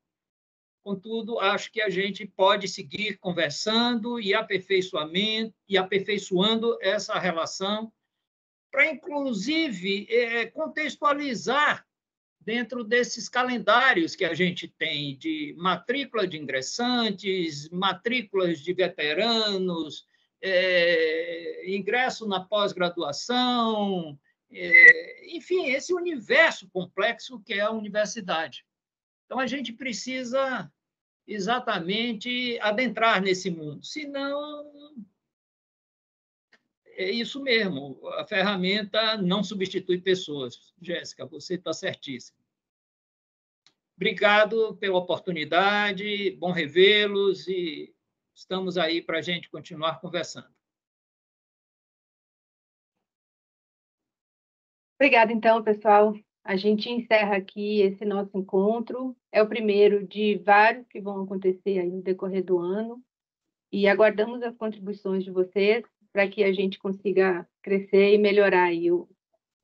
Contudo, acho que a gente pode seguir conversando e aperfeiçoando essa relação para, inclusive, contextualizar dentro desses calendários que a gente tem de matrícula de ingressantes, matrículas de veteranos, ingresso na pós-graduação, enfim, esse universo complexo que é a universidade. Então, a gente precisa exatamente adentrar nesse mundo, senão é isso mesmo, a ferramenta não substitui pessoas. Jéssica, você está certíssima. Obrigado pela oportunidade, bom revê-los e estamos aí para a gente continuar conversando. Obrigada, então, pessoal. A gente encerra aqui esse nosso encontro. É o primeiro de vários que vão acontecer aí no decorrer do ano. E aguardamos as contribuições de vocês para que a gente consiga crescer e melhorar aí o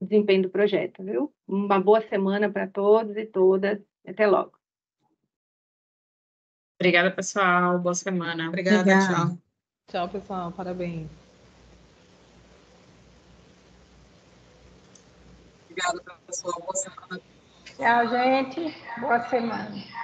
desempenho do projeto, viu? Uma boa semana para todos e todas. Até logo. Obrigada, pessoal. Boa semana. Obrigada, tchau. Tchau, pessoal. Parabéns. Obrigada, pessoal. Boa semana. Tchau, gente. Boa semana.